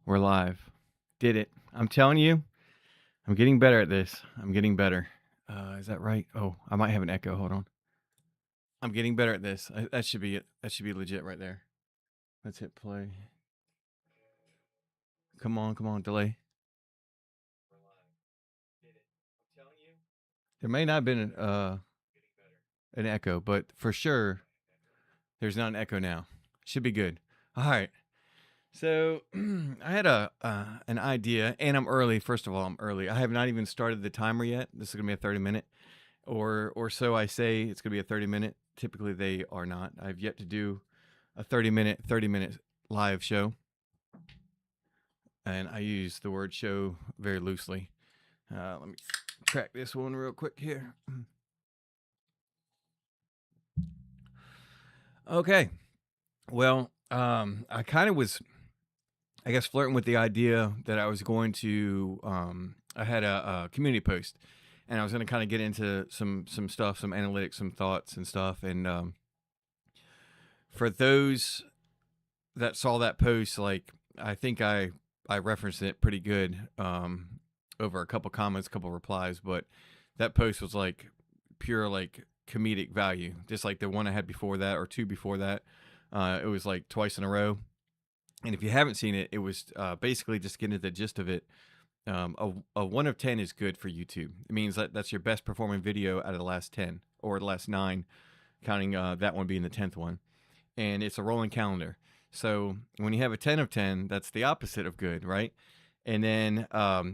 We're live. Did it. I'm telling you, I'm getting better at this. I'm getting better. Is that right? Oh, I might have an echo. Hold on. I'm getting better at this. That should be it. That should be legit right there. Let's hit play. Come on, come on, delay. There may not have been an echo, but for sure, there's not an echo now. Should be good. All right. So I had an idea, and I'm early. First of all, I'm early. I have not even started the timer yet. This is gonna be a 30-minute, or so I say. It's gonna be a 30-minute. Typically, they are not. I've yet to do a 30-minute live show, and I use the word show very loosely. Let me crack this one real quick here. Okay. Well, I kind of was, I guess, flirting with the idea that I was going to. I had a community post, and I was going to kind of get into some stuff, some analytics, some thoughts and stuff. And for those that saw that post, like I think I referenced it pretty good over a couple comments, a couple replies, but that post was like pure like comedic value, just like the one I had before that or two before that. It was like twice in a row. And if you haven't seen it, it was basically just getting to the gist of it. A 1 of 10 is good for YouTube. It means that that's your best performing video out of the last 10 or the last 9, counting that one being the 10th one. And it's a rolling calendar. So when you have a 10 of 10, that's the opposite of good, right? And then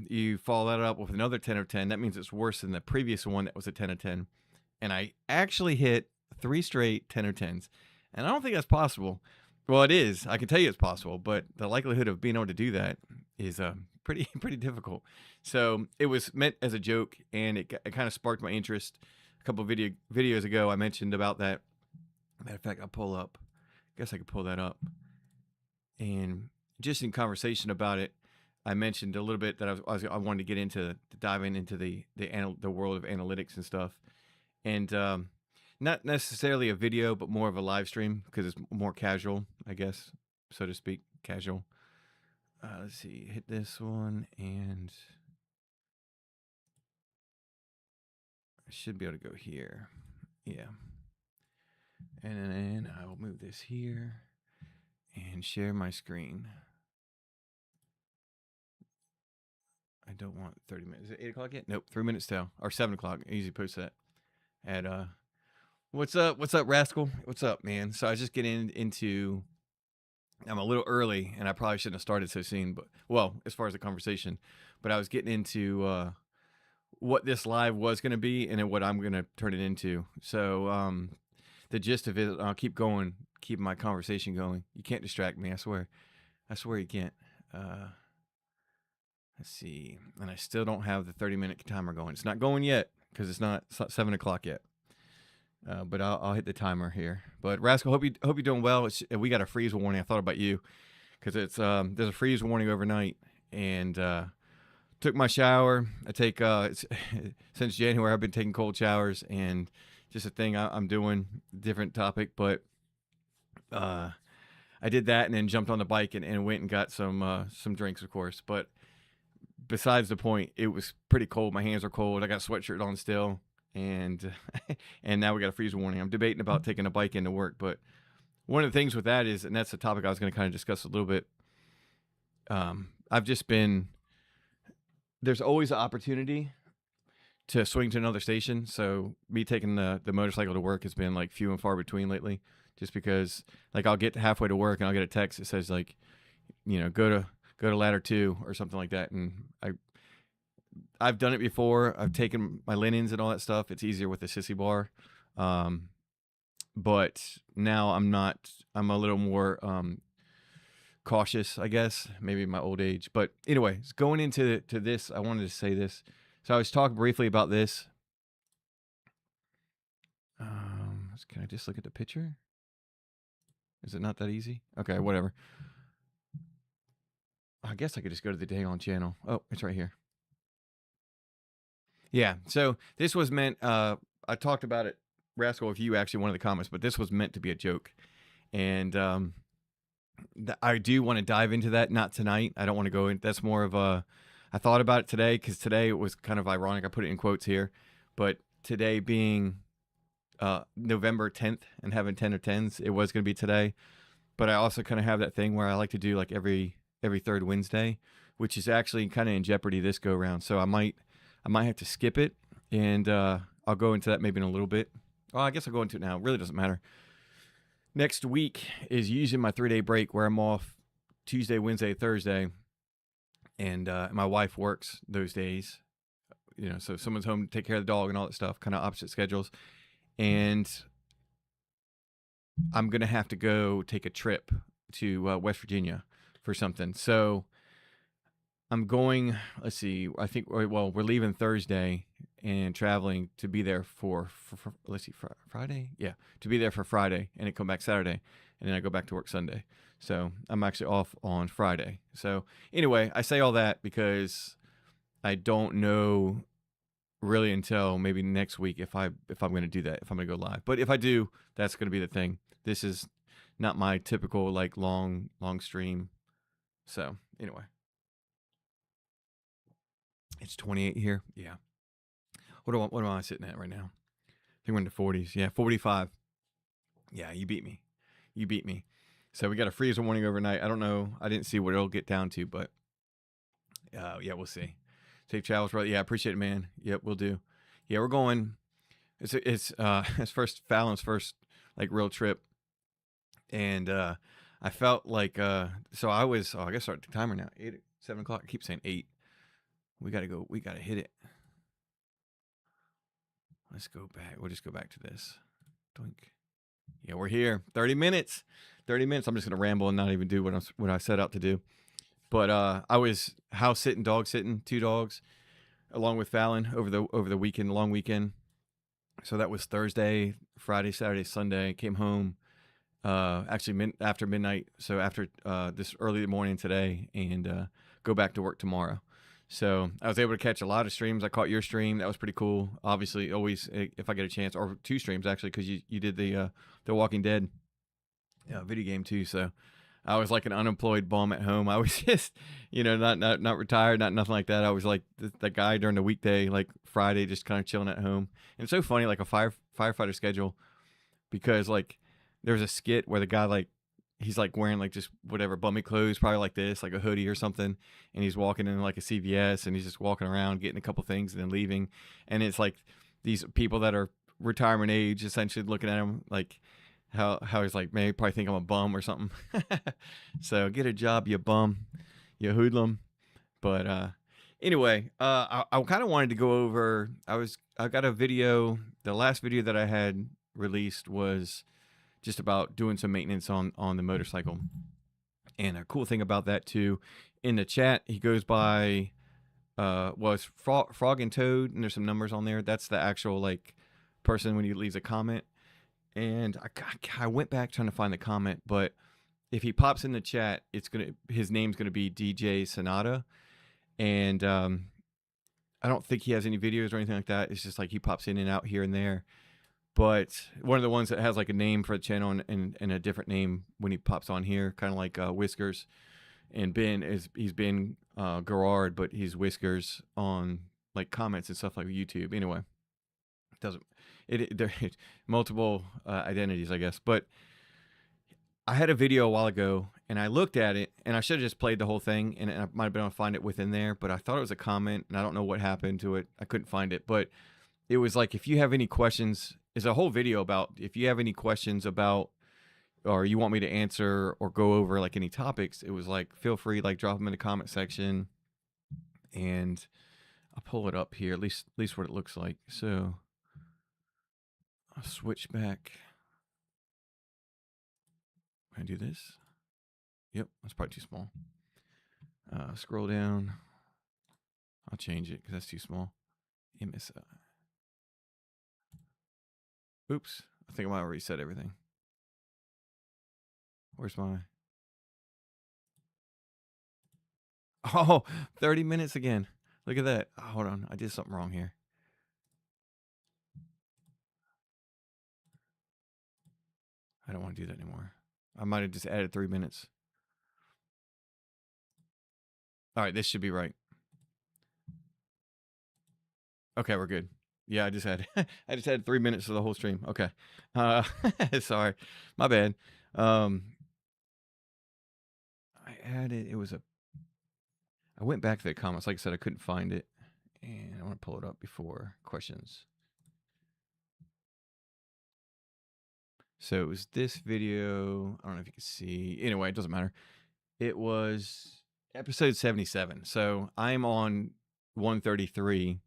you follow that up with another 10 of 10. That means it's worse than the previous one that was a 10 of 10. And I actually hit 3 straight 10 of 10s. And I don't think that's possible. Well, it is. I can tell you it's possible, but the likelihood of being able to do that is pretty difficult. So it was meant as a joke, and it kind of sparked my interest. A couple of videos ago, I mentioned about that. Matter of fact, I'll pull up. I guess I could pull that up. And just in conversation about it, I mentioned a little bit that I wanted to get into diving into the world of analytics and stuff, and not necessarily a video, but more of a live stream because it's more casual, I guess, so to speak, casual. Let's see, hit this one, and I should be able to go here. Yeah, and then I will move this here and share my screen. I don't want 30 minutes. Is it 8 o'clock yet? Nope, 3 minutes till, or 7 o'clock. I usually post that at What's up? What's up, Rascal? What's up, man? So I was just getting into. I'm a little early, and I probably shouldn't have started so soon. But well, as far as the conversation, but I was getting into what this live was going to be and then what I'm going to turn it into. So the gist of it, I'll keep going, keep my conversation going. You can't distract me. I swear. I swear you can't. Let's see, and I still don't have the 30-minute timer going. It's not going yet because it's not 7 o'clock yet. But I'll hit the timer here. But Rascal, hope you're doing well. We got a freeze warning. I thought about you because it's there's a freeze warning overnight, and took my shower. I take since January I've been taking cold showers, and just a thing I'm doing. Different topic, but I did that and then jumped on the bike and went and got some drinks, of course. But besides the point, it was pretty cold. My hands are cold. I got a sweatshirt on still. And and now we got a freeze warning. I'm debating about taking a bike into work, but one of the things with that is, and that's the topic I was going to kind of discuss a little bit. I've just been, there's always an opportunity to swing to another station. So me taking the motorcycle to work has been like few and far between lately, just because like I'll get halfway to work and I'll get a text that says like, go to ladder 2 or something like that, and I've done it before. I've taken my linens and all that stuff. It's easier with the sissy bar. But now I'm not, I'm a little more cautious, I guess, maybe my old age. But anyway, going into this, I wanted to say this. So I was talking briefly about this. Can I just look at the picture? Is it not that easy? Okay, whatever. I guess I could just go to the Day On channel. Oh, it's right here. Yeah, so this was meant, I talked about it, Rascal, if you actually one of the comments, but this was meant to be a joke. And I do want to dive into that. Not tonight. I don't want to go in. That's more of a. I thought about it today because today it was kind of ironic. I put it in quotes here, but today being November 10th and having 10 or 10s, it was going to be today. But I also kind of have that thing where I like to do like every third Wednesday, which is actually kind of in jeopardy this go round. So I might have to skip it, and I'll go into that maybe in a little bit. Well, I guess I'll go into it now. It really doesn't matter. Next week is usually my 3 day break where I'm off Tuesday, Wednesday, Thursday, and my wife works those days. So if someone's home to take care of the dog and all that stuff, kind of opposite schedules. And I'm gonna have to go take a trip to West Virginia for something. So I'm going. Let's see. I think we're leaving Thursday and traveling to be there for let's see, Friday. Yeah, to be there for Friday and then come back Saturday, and then I go back to work Sunday. So I'm actually off on Friday. So anyway, I say all that because I don't know really until maybe next week if I'm going to do that, if I'm going to go live. But if I do, that's going to be the thing. This is not my typical like long stream. So anyway, it's 28 here. Yeah. What am I sitting at right now? I think we're in the 40s. Yeah, 45. Yeah, you beat me. You beat me. So we got a freezer warning overnight. I don't know. I didn't see what it'll get down to, but yeah, we'll see. Safe travels, brother. Yeah, I appreciate it, man. Yep, we'll do. Yeah, we're going. It's Fallon's first like real trip, and I felt like so I was. Oh, I guess start the timer now. 7 o'clock. I keep saying 8. We gotta go. We gotta hit it. Let's go back. We'll just go back to this. Doink. Yeah, we're here. 30 minutes. 30 minutes. I'm just gonna ramble and not even do what I set out to do. But I was house sitting, dog sitting, 2 dogs, along with Fallon over the weekend, long weekend. So that was Thursday, Friday, Saturday, Sunday. Came home actually after midnight. So after this early morning today, and go back to work tomorrow. So I was able to catch a lot of streams. I caught your stream. That was pretty cool. Obviously, always if I get a chance, or 2 streams actually, because you did the Walking Dead video game too. So I was like an unemployed bum at home. I was just, not retired, not nothing like that. I was like the guy during the weekday, like Friday, just kind of chilling at home. And it's so funny, like a firefighter schedule, because like there was a skit where the guy like he's like wearing like just whatever bummy clothes, probably like this, like a hoodie or something, and he's walking in like a CVS, and he's just walking around getting a couple things and then leaving. And it's like these people that are retirement age essentially looking at him like how he's like, man, you probably think I'm a bum or something. So get a job, you bum, you hoodlum. But anyway, I kind of wanted to go over. I got a video. The last video that I had released was just about doing some maintenance on the motorcycle. And a cool thing about that too, in the chat, he goes by it's Frog and Toad, and there's some numbers on there. That's the actual like person when he leaves a comment. And I went back trying to find the comment, but if he pops in the chat, his name's gonna be DJ Sonata, and I don't think he has any videos or anything like that. It's just like he pops in and out here and there. But one of the ones that has like a name for the channel and a different name when he pops on here, kind of like Whiskers. And he's Ben Gerard, but he's Whiskers on like comments and stuff like YouTube. Anyway, it doesn't there multiple identities, I guess. But I had a video a while ago, and I looked at it, and I should have just played the whole thing, and I might have been able to find it within there. But I thought it was a comment, and I don't know what happened to it. I couldn't find it, but it was like, if you have any questions, it's a whole video about if you have any questions about, or you want me to answer or go over like any topics, it was like, feel free, like drop them in the comment section, and I'll pull it up here, at least what it looks like. So I'll switch back. Can I do this? Yep, that's probably too small. Scroll down. I'll change it because that's too small. MSI. Oops, I think I might have reset everything. Where's my... Oh, 30 minutes again. Look at that. Oh, hold on, I did something wrong here. I don't want to do that anymore. I might have just added 3 minutes. All right, this should be right. Okay, we're good. Yeah, I just had I just had 3 minutes of the whole stream. Okay. Uh, sorry, my bad. Um, I added. It was a. I went back to the comments. Like I said, I couldn't find it, and I want to pull it up before questions. So it was this video. I don't know if you can see. Anyway, it doesn't matter. It was episode 77. So I'm on 133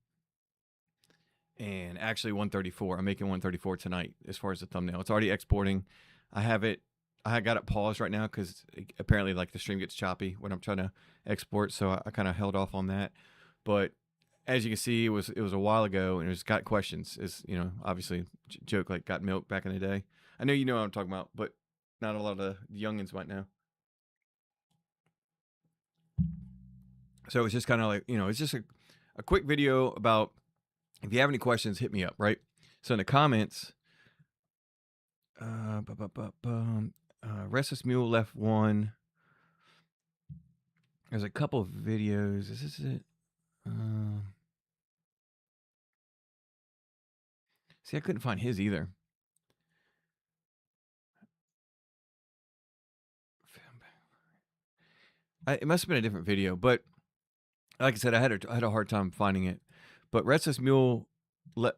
and actually 134. I'm making 134 tonight as far as the thumbnail. It's already exporting. I have it. I got it paused right now because apparently like the stream gets choppy when I'm trying to export. So I kind of held off on that. But as you can see, it was a while ago and it's got questions. Is obviously joke like got milk back in the day. I know you know what I'm talking about, but not a lot of the youngins might know. So it's just kind of like it's just a quick video about if you have any questions, hit me up, right? So in the comments, Restless Mule left one. There's a couple of videos. Is this it? See, I couldn't find his either. It must have been a different video, but like I said, I had a hard time finding it. But Restless Mule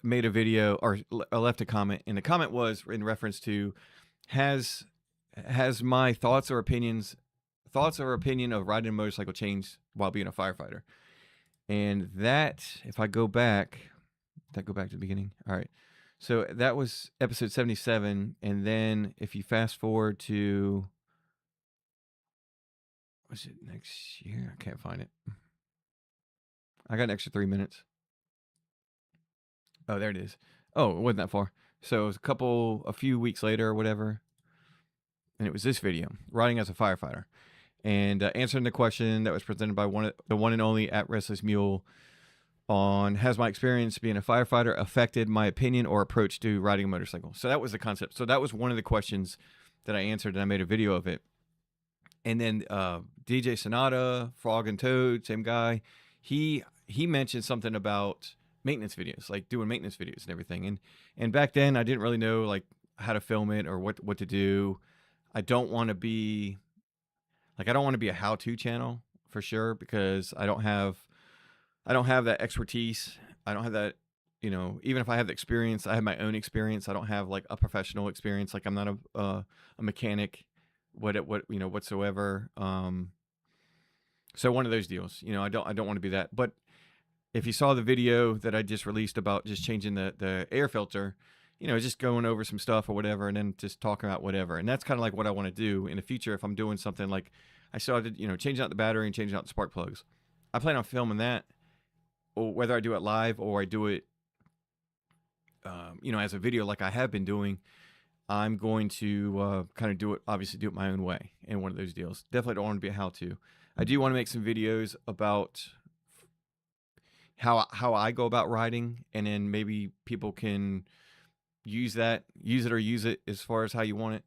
made a video or left a comment, and the comment was in reference to has my thoughts or opinion of riding a motorcycle changed while being a firefighter? And that, if I go back, to the beginning. All right. So that was episode 77. And then if you fast forward to, what's it, next year? I can't find it. I got an extra 3 minutes. Oh, there it is. Oh, it wasn't that far. So it was a few weeks later or whatever. And it was this video, riding as a firefighter. And answering the question that was presented by the one and only at Restless Mule on has my experience being a firefighter affected my opinion or approach to riding a motorcycle. So that was the concept. So that was one of the questions that I answered, and I made a video of it. And then DJ Sonata, Frog and Toad, same guy, he mentioned something about maintenance videos, like doing maintenance videos and everything. And back then I didn't really know like how to film it or what to do. I don't want to be a how-to channel for sure because I don't have that expertise. I don't have that, even if I have the experience, I have my own experience. I don't have like a professional experience. Like I'm not a mechanic, whatsoever. So one of those deals, I don't want to be that. But if you saw the video that I just released about just changing the air filter, just going over some stuff or whatever, and then just talking about whatever. And that's kind of like what I want to do in the future if I'm doing something like I started, changing out the battery and changing out the spark plugs. I plan on filming that, or whether I do it live or I do it, as a video like I have been doing. I'm going to kind of do it my own way in one of those deals. Definitely don't want to be a how-to. I do want to make some videos about how I go about riding, and then maybe people can use it as far as how you want it.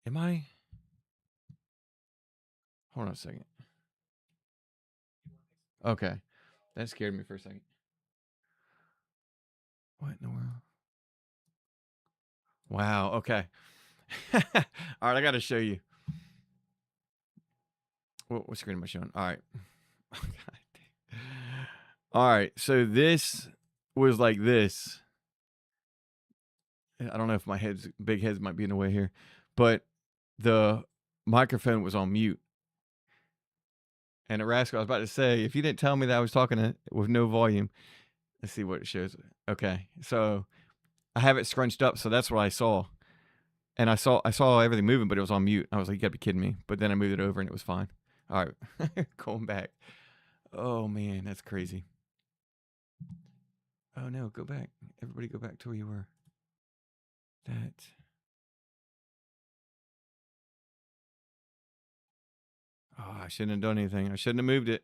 Am I? Hold on a second. Okay. That scared me for a second. What in the world? Wow. Okay. All right. I got to show you. What screen am I showing? All right. All right. So this was like this. I don't know if my big heads might be in the way here, but the microphone was on mute. And the rascal, I was about to say, if you didn't tell me that I was talking with no volume, let's see what it shows. Okay. So I have it scrunched up. So that's what I saw. And I saw everything moving, but it was on mute. I was like, you gotta be kidding me. But then I moved it over and it was fine. All right. Going back. Oh man, that's crazy. Oh no, go back. Everybody go back to where you were. That. Oh, I shouldn't have done anything. I shouldn't have moved it.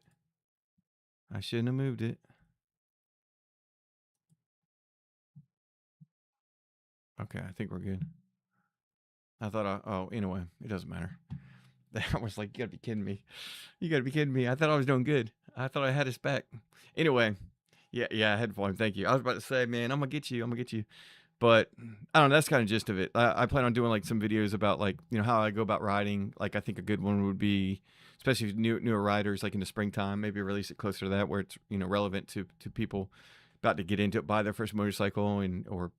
Okay, I think we're good. I thought, oh, anyway, it doesn't matter. I was like, you gotta be kidding me. You gotta be kidding me. I thought I was doing good. I thought I had his back. Anyway, yeah, I had fun. Thank you. I was about to say, man, I'm gonna get you. I'm gonna get you. But I don't know. That's kind of gist of it. I plan on doing like some videos about like how I go about riding. Like I think a good one would be, especially newer riders, like in the springtime. Maybe release it closer to that where it's relevant to people about to get into it, buy their first motorcycle and or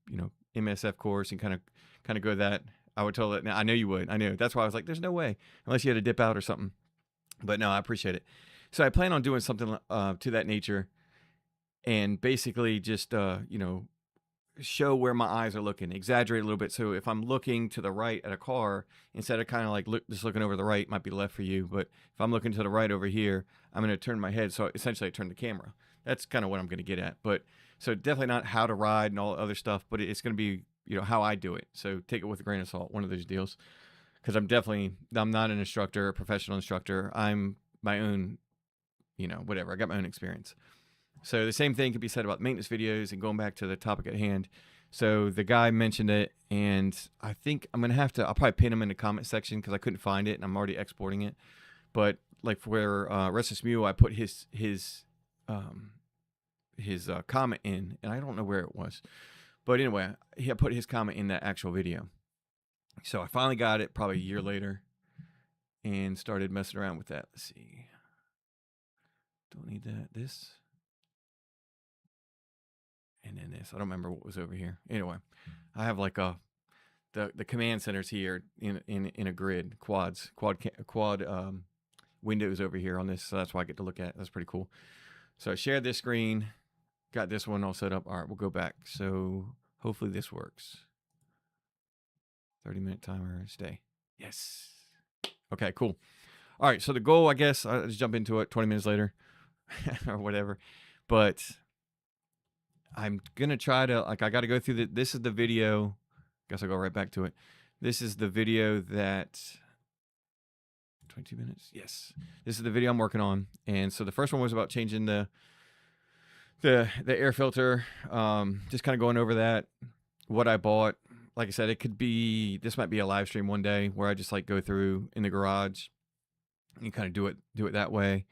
MSF course and kind of go that. I would tell it. Now I know you would. I knew. That's why I was like, there's no way unless you had to dip out or something. But no, I appreciate it. So I plan on doing something to that nature and basically just show where my eyes are looking, exaggerate a little bit. So if I'm looking to the right at a car, instead of kind of like just looking over the right, might be left for you. But if I'm looking to the right over here, I'm going to turn my head. So essentially I turn the camera. That's kind of what I'm going to get at. But so definitely not how to ride and all the other stuff, but it's going to be, how I do it. So take it with a grain of salt, one of those deals. Cause I'm not an instructor, a professional instructor. I'm my own, whatever. I got my own experience. So the same thing could be said about maintenance videos and going back to the topic at hand. So the guy mentioned it, and I think I'll probably pin him in the comment section because I couldn't find it and I'm already exporting it. But like for where Restless Mule, I put his comment in, and I don't know where it was. But anyway, he put his comment in that actual video. So I finally got it probably a year later and started messing around with that. Let's see. Don't need that. This. And then this. I don't remember what was over here. Anyway, I have like the command centers here in a grid, quad windows over here on this. So that's why I get to look at it. That's pretty cool. So I shared this screen, got this one all set up. All right, we'll go back. So hopefully this works. 30-minute timer, stay. Yes. Okay, cool. All right, so the goal, I guess, I'll just jump into it 20 minutes later or whatever. But I'm going to try to, I got to go through this is the video. Guess I'll go right back to it. This is the video that, 22 minutes? Yes. This is the video I'm working on. And so the first one was about changing the air filter. Just kind of going over that, what I bought. Like I said, this might be a live stream one day where I just like go through in the garage and kind of do it that way.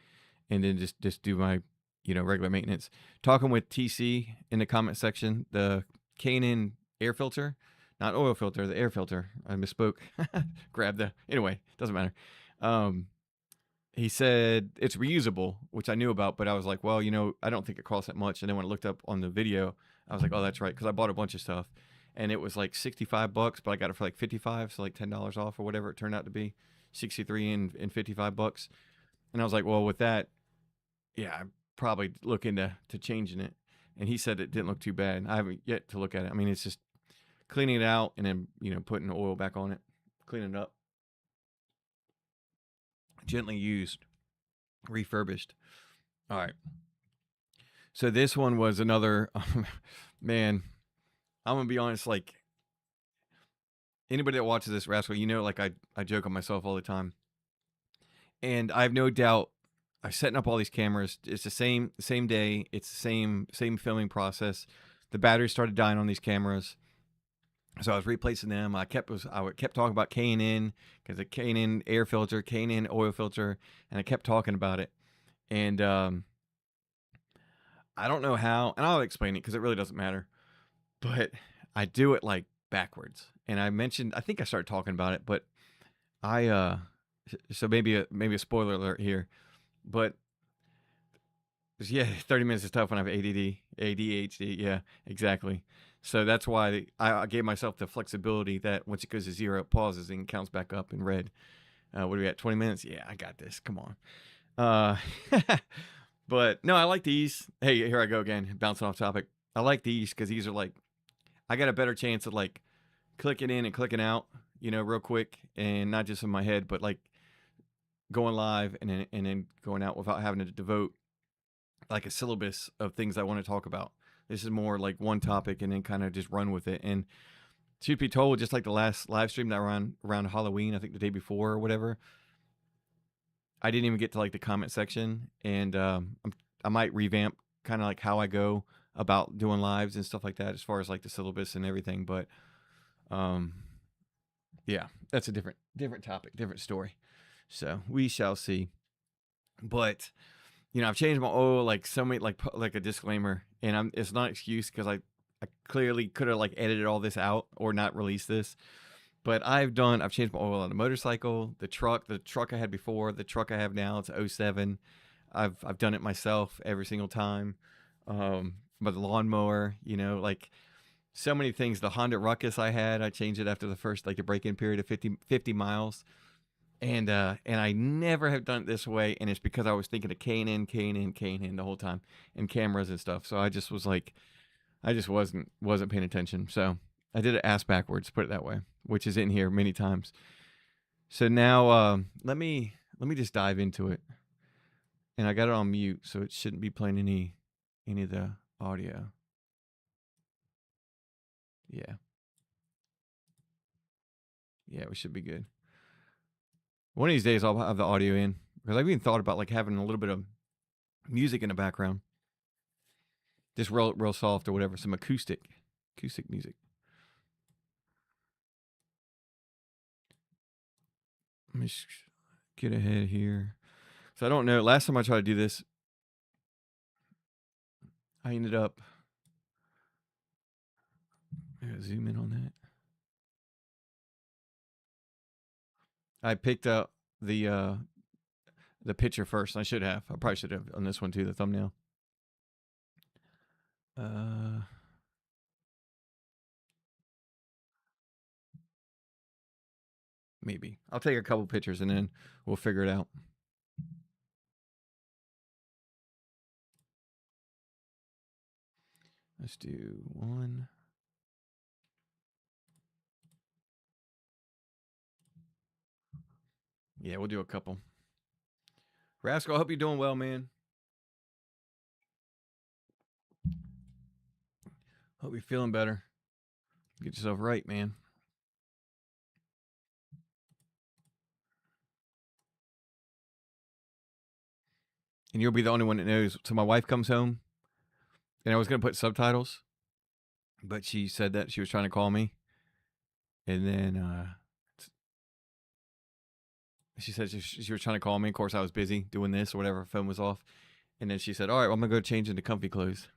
And then just do my, regular maintenance. Talking with TC in the comment section, the K&N air filter, not oil filter, the air filter. I misspoke. Anyway, doesn't matter. He said it's reusable, which I knew about, but I was like, well, I don't think it costs that much. And then when I looked up on the video, I was like, oh, that's right. Cause I bought a bunch of stuff and it was like $65, but I got it for like $55. So like $10 off or whatever it turned out to be, 63 and $55. And I was like, well, with that, yeah, I'm probably looking to changing it. And he said it didn't look too bad. I haven't yet to look at it. I mean, it's just cleaning it out and then, putting the oil back on it, cleaning it up. Gently used, refurbished. All right. So this one was another, man, I'm going to be honest, like anybody that watches this rascal, like I joke on myself all the time. And I have no doubt I'm setting up all these cameras. It's the same day. It's the same filming process. The batteries started dying on these cameras. So I was replacing them. I kept talking about K&N because the K&N air filter, K&N oil filter, and I kept talking about it. And I don't know how, and I'll explain it because it really doesn't matter. But I do it like backwards. And I think I started talking about it, but so maybe a spoiler alert here. But yeah, 30 minutes is tough when I have ADHD. Yeah, exactly. So that's why I gave myself the flexibility that once it goes to 0, it pauses and counts back up in red. What are we at? 20 minutes? Yeah, I got this. Come on. But no, I like these. Hey, here I go again, bouncing off topic. I like these because these are like, I got a better chance of like clicking in and clicking out, real quick, and not just in my head, but like going live and then going out without having to devote like a syllabus of things I want to talk about. This is more like one topic and then kind of just run with it. And truth be told, just like the last live stream that around Halloween, I think the day before or whatever, I didn't even get to like the comment section. And I might revamp kind of like how I go about doing lives and stuff like that as far as like the syllabus and everything. But yeah, that's a different topic, different story. So we shall see. But I've changed my oil like so many, like a disclaimer, and it's not an excuse because I clearly could have like edited all this out or not released this. But I've changed my oil on the motorcycle, the truck I had before, the truck I have now. It's '07. I've done it myself every single time. But the lawnmower, like so many things. The Honda Ruckus I had, I changed it after the first like the break-in period of 50 miles. And I never have done it this way, and it's because I was thinking of K&N the whole time, and cameras and stuff. So I just was like, I just wasn't paying attention. So I did it ass backwards, put it that way, which is in here many times. So now let me just dive into it, and I got it on mute, so it shouldn't be playing any of the audio. Yeah, we should be good. One of these days I'll have the audio in because I've even thought about like having a little bit of music in the background, just real soft or whatever, some acoustic music. Let me just get ahead here. So I don't know. Last time I tried to do this, I ended up. I gotta zoom in on that. I picked up the picture first. I should have. I probably should have on this one too. The thumbnail. Maybe I'll take a couple pictures and then we'll figure it out. Let's do one. Yeah, we'll do a couple. Rascal, I hope you're doing well, man. Hope you're feeling better. Get yourself right, man. And you'll be the only one that knows. So my wife comes home, and I was going to put subtitles, but she said that she was trying to call me. And then she said she was trying to call me. Of course, I was busy doing this or whatever. Phone was off. And then she said, all right, well, I'm going to go change into comfy clothes.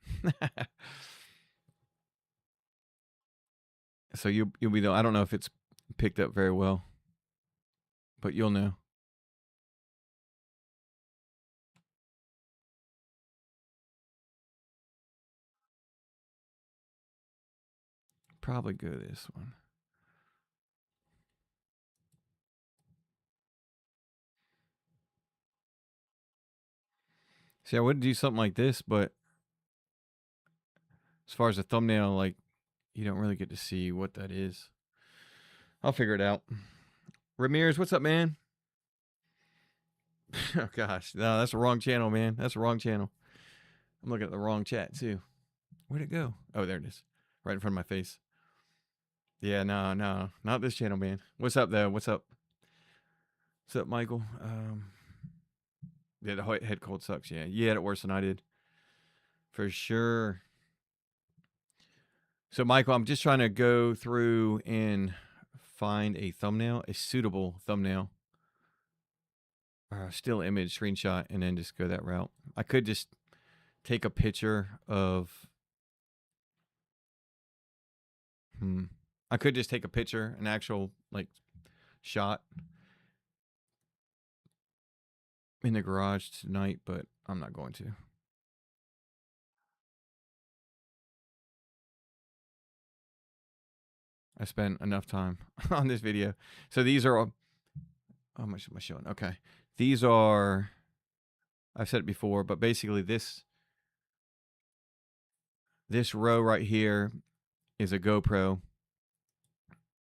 So you'll be the, I don't know if it's picked up very well, but you'll know. Probably go this one. See, I would do something like this, but as far as a thumbnail, like, you don't really get to see what that is. I'll figure it out. Ramirez, what's up, man? Oh, gosh. No, that's the wrong channel, man. That's the wrong channel. I'm looking at the wrong chat, too. Where'd it go? Oh, there it is. Right in front of my face. Yeah, no, not this channel, man. What's up, though? What's up? What's up, Michael? Yeah, the head cold sucks. Yeah, you had it worse than I did. For sure. So, Michael, I'm just trying to go through and find a thumbnail, a suitable thumbnail. Still image, screenshot, and then just go that route. I could just take a picture of... I could just take a picture, an actual, like, shot in the garage tonight, but I'm not going to. I spent enough time on this video. So these are... How much am I showing? Okay. These are... I've said it before, but basically this row right here is a GoPro.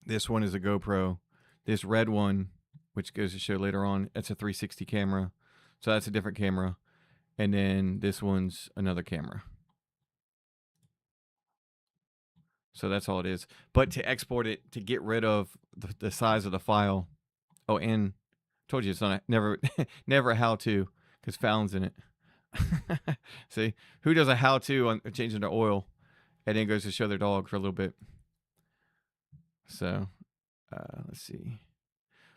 This one is a GoPro. This red one, which goes to show later on, it's a 360 camera. So that's a different camera. And then this one's another camera. So that's all it is. But to export it, to get rid of the size of the file. Oh, and I told you it's not never a how-to because Fallon's in it. See, who does a how-to on changing their oil and then goes to show their dog for a little bit? So, let's see.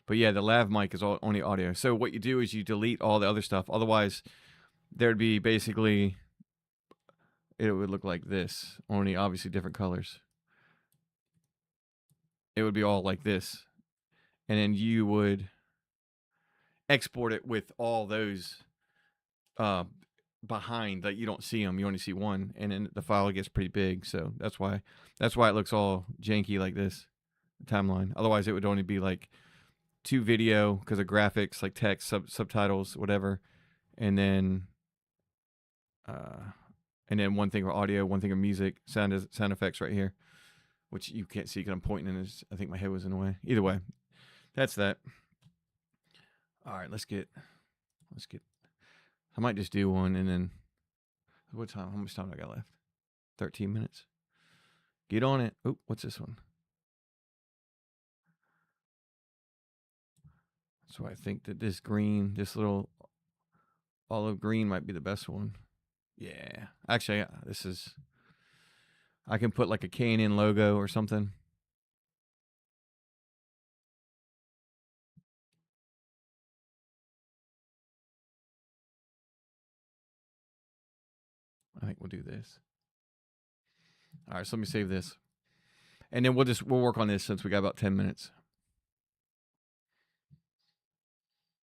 But yeah, the lav mic is only audio. So what you do is you delete all the other stuff. Otherwise, there'd be basically, it would look like this, only obviously different colors. It would be all like this. And then you would export it with all those uh, behind, like you don't see them, you only see one, and then the file gets pretty big. So that's why it looks all janky like this timeline. Otherwise, it would only be like 2 video because of graphics, like text, subtitles, whatever, and then uh, one thing for audio, one thing for music, sound effects right here, which you can't see because I'm pointing and I think my head was in the way. Either way, that's that. All right, let's get. I might just do one and then. What time? How much time do I got left? 13 minutes. Get on it. Oh, what's this one? So I think that this green, this little olive green might be the best one. Yeah. Actually, this is. I can put like a K&N logo or something. I think we'll do this. All right, so let me save this. And then we'll work on this since we got about 10 minutes.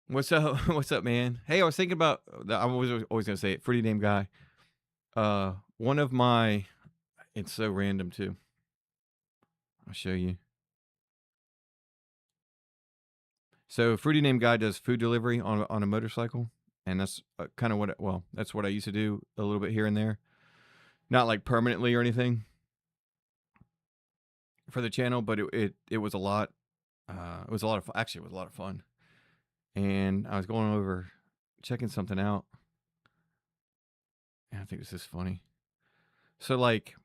What's up? What's up, man? Hey, I was thinking about, I was always going to say it, Fruity Name Guy. One of my, it's so random too. I'll show you. So Fruity Name Guy does food delivery on a motorcycle. And that's kind of that's what I used to do a little bit here and there. Not like permanently or anything for the channel, but it was a lot. It was a lot of actually it was a lot of fun. And I was going over checking something out. And I think this is funny. So like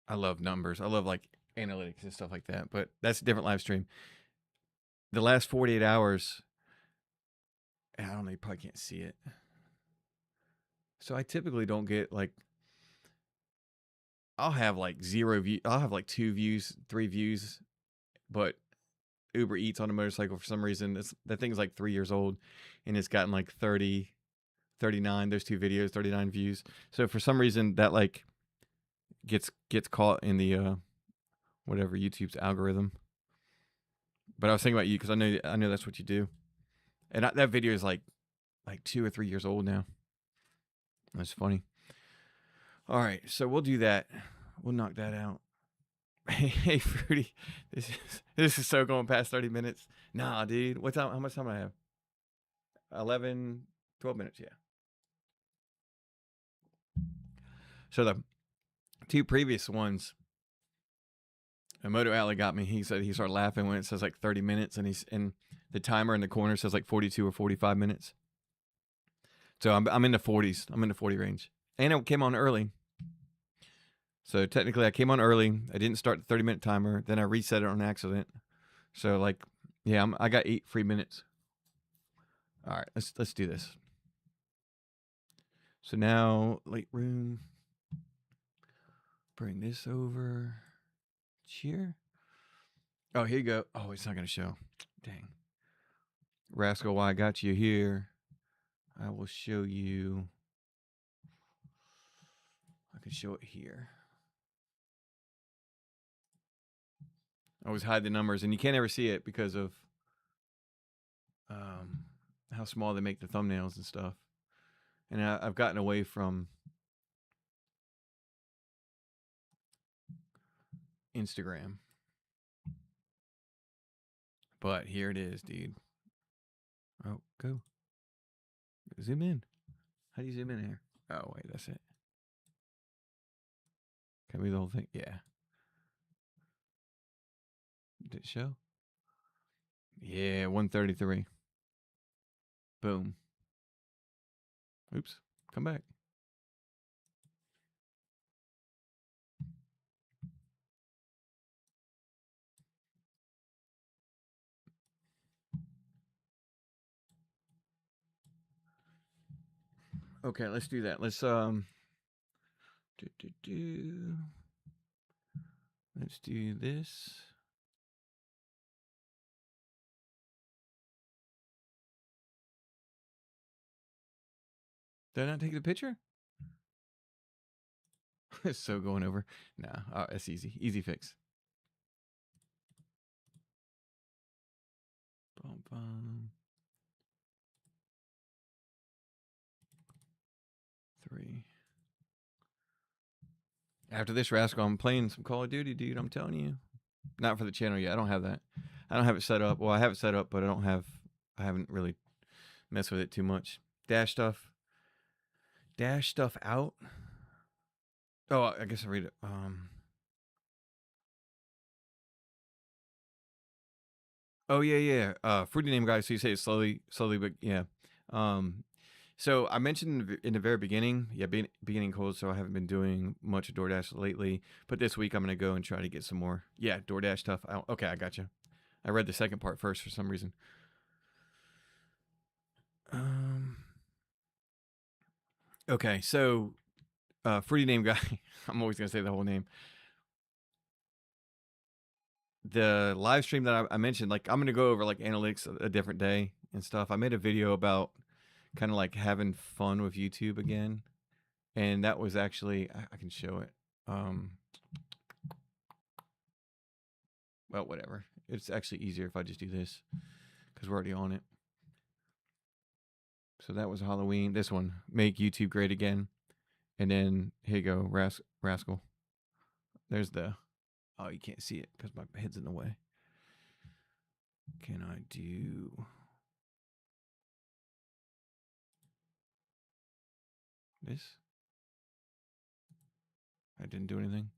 I love numbers. I love like analytics and stuff like that, but that's a different live stream. The last 48 hours, I don't know, you probably can't see it. So I typically don't get like, I'll have like 0 view. I'll have like 2 views, 3 views, but Uber Eats on a motorcycle for some reason, that thing's like 3 years old and it's gotten like 30, 39. There's 2 videos, 39 views. So for some reason that like gets caught in the whatever YouTube's algorithm. But I was thinking about you because I know that's what you do. And that video is like 2 or 3 years old now. That's funny. All right, so we'll do that. We'll knock that out. Hey, Fruity, this is so going past 30 minutes. Nah, dude. What time? How much time do I have? 11, 12 minutes. Yeah. So the 2 previous ones, Moto Alley got me. He said he started laughing when it says like 30 minutes, and the timer in the corner says like 42 or 45 minutes. So I'm in the 40s. I'm in the 40 range, and it came on early. So technically, I came on early. I didn't start the 30-minute timer. Then I reset it on accident. So like, yeah, I got 8 free minutes. All right, let's do this. So now Lightroom, bring this over here. Oh, here you go. Oh, it's not gonna show. Dang. Rascal, why I got you here. I will show you. I can show it here. I always hide the numbers, and you can't ever see it because of how small they make the thumbnails and stuff. And I've gotten away from Instagram. But here it is, dude. Oh, go. Zoom in. How do you zoom in here? Oh, wait, that's it. Can we the whole thing? Yeah. Did it show? Yeah, 133. Boom. Oops. Come back. Okay, let's do that. Let's let's do this. Did I not take the picture? It's so going over. Nah, it's easy. Easy fix. Bum, bum. 3. After this, Rascal, I'm playing some Call of Duty, dude. I'm telling you. Not for the channel yet. I don't have that. I don't have it set up. Well, I have it set up, but I haven't really messed with it too much. Dash stuff out. Oh, I guess I read it. Oh yeah. Fruity name guy. So you say it slowly, but yeah. So I mentioned in the very beginning, yeah, beginning cold. So I haven't been doing much of DoorDash lately. But this week I'm gonna go and try to get some more. Yeah, DoorDash stuff. Okay, I got you. I read the second part first for some reason. Okay, so fruity name guy. I'm always gonna say the whole name. The live stream that I mentioned, like I'm gonna go over like analytics a different day and stuff. I made a video about kind of like having fun with YouTube again, and that was actually I can show it. Well, whatever. It's actually easier if I just do this because we're already on it. So that was Halloween. This one, make YouTube great again, and then here you go, Rascal. There's the. Oh, you can't see it because my head's in the way. Can I do this? I didn't do anything.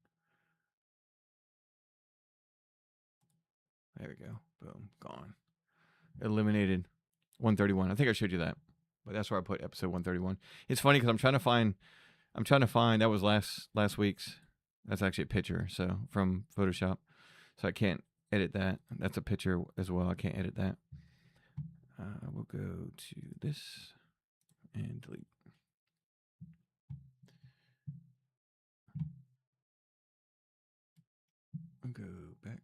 There we go. Boom. Gone. Eliminated. 131. I think I showed you that, but that's where I put episode 131. It's funny because I'm trying to find. That was last week's. That's actually a picture. So from Photoshop. So I can't edit that. That's a picture as well. I can't edit that. We'll go to this and delete. I'll go back.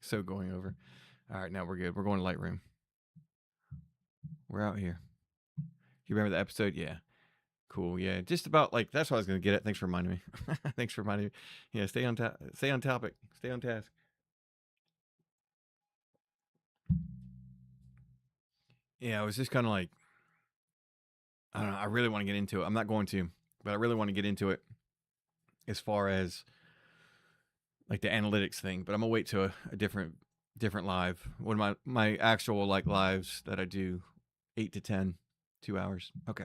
so going over. All right, now we're good. We're going to Lightroom. We're out here. You remember the episode? Yeah. Cool. Yeah. Just about like that's what I was gonna get at. Thanks for reminding me. Thanks for reminding me. Yeah. Stay on topic. Stay on task. Yeah. I was just kind of like, I don't know. I really want to get into it. I'm not going to, but I really want to get into it as far as like the analytics thing. But I'm gonna wait to a different live. One of my actual like lives that I do 8 to 10, 2 hours. Okay.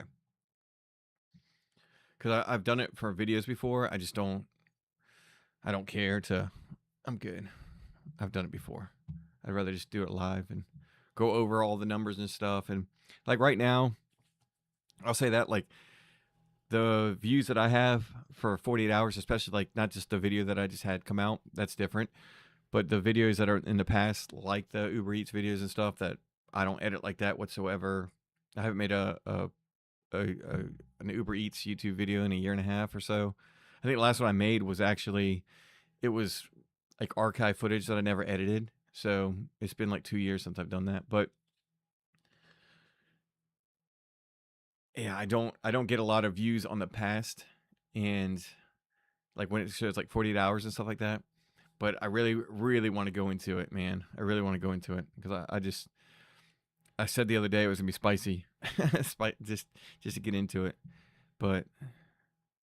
Because I've done it for videos before. I don't care to. I'm good. I've done it before. I'd rather just do it live and go over all the numbers and stuff. And like right now, I'll say that like the views that I have for 48 hours, especially like not just the video that I just had come out, that's different. But the videos that are in the past, like the Uber Eats videos and stuff that I don't edit like that whatsoever. I haven't made an Uber Eats YouTube video in a year and a half or so. I think the last one I made was actually, it was like archive footage that I never edited. So it's been like 2 years since I've done that. But yeah, I don't get a lot of views on the past, and like when it shows like 48 hours and stuff like that. But I really, really want to go into it, man. I really want to go into it because I said the other day it was gonna be spicy, just to get into it. But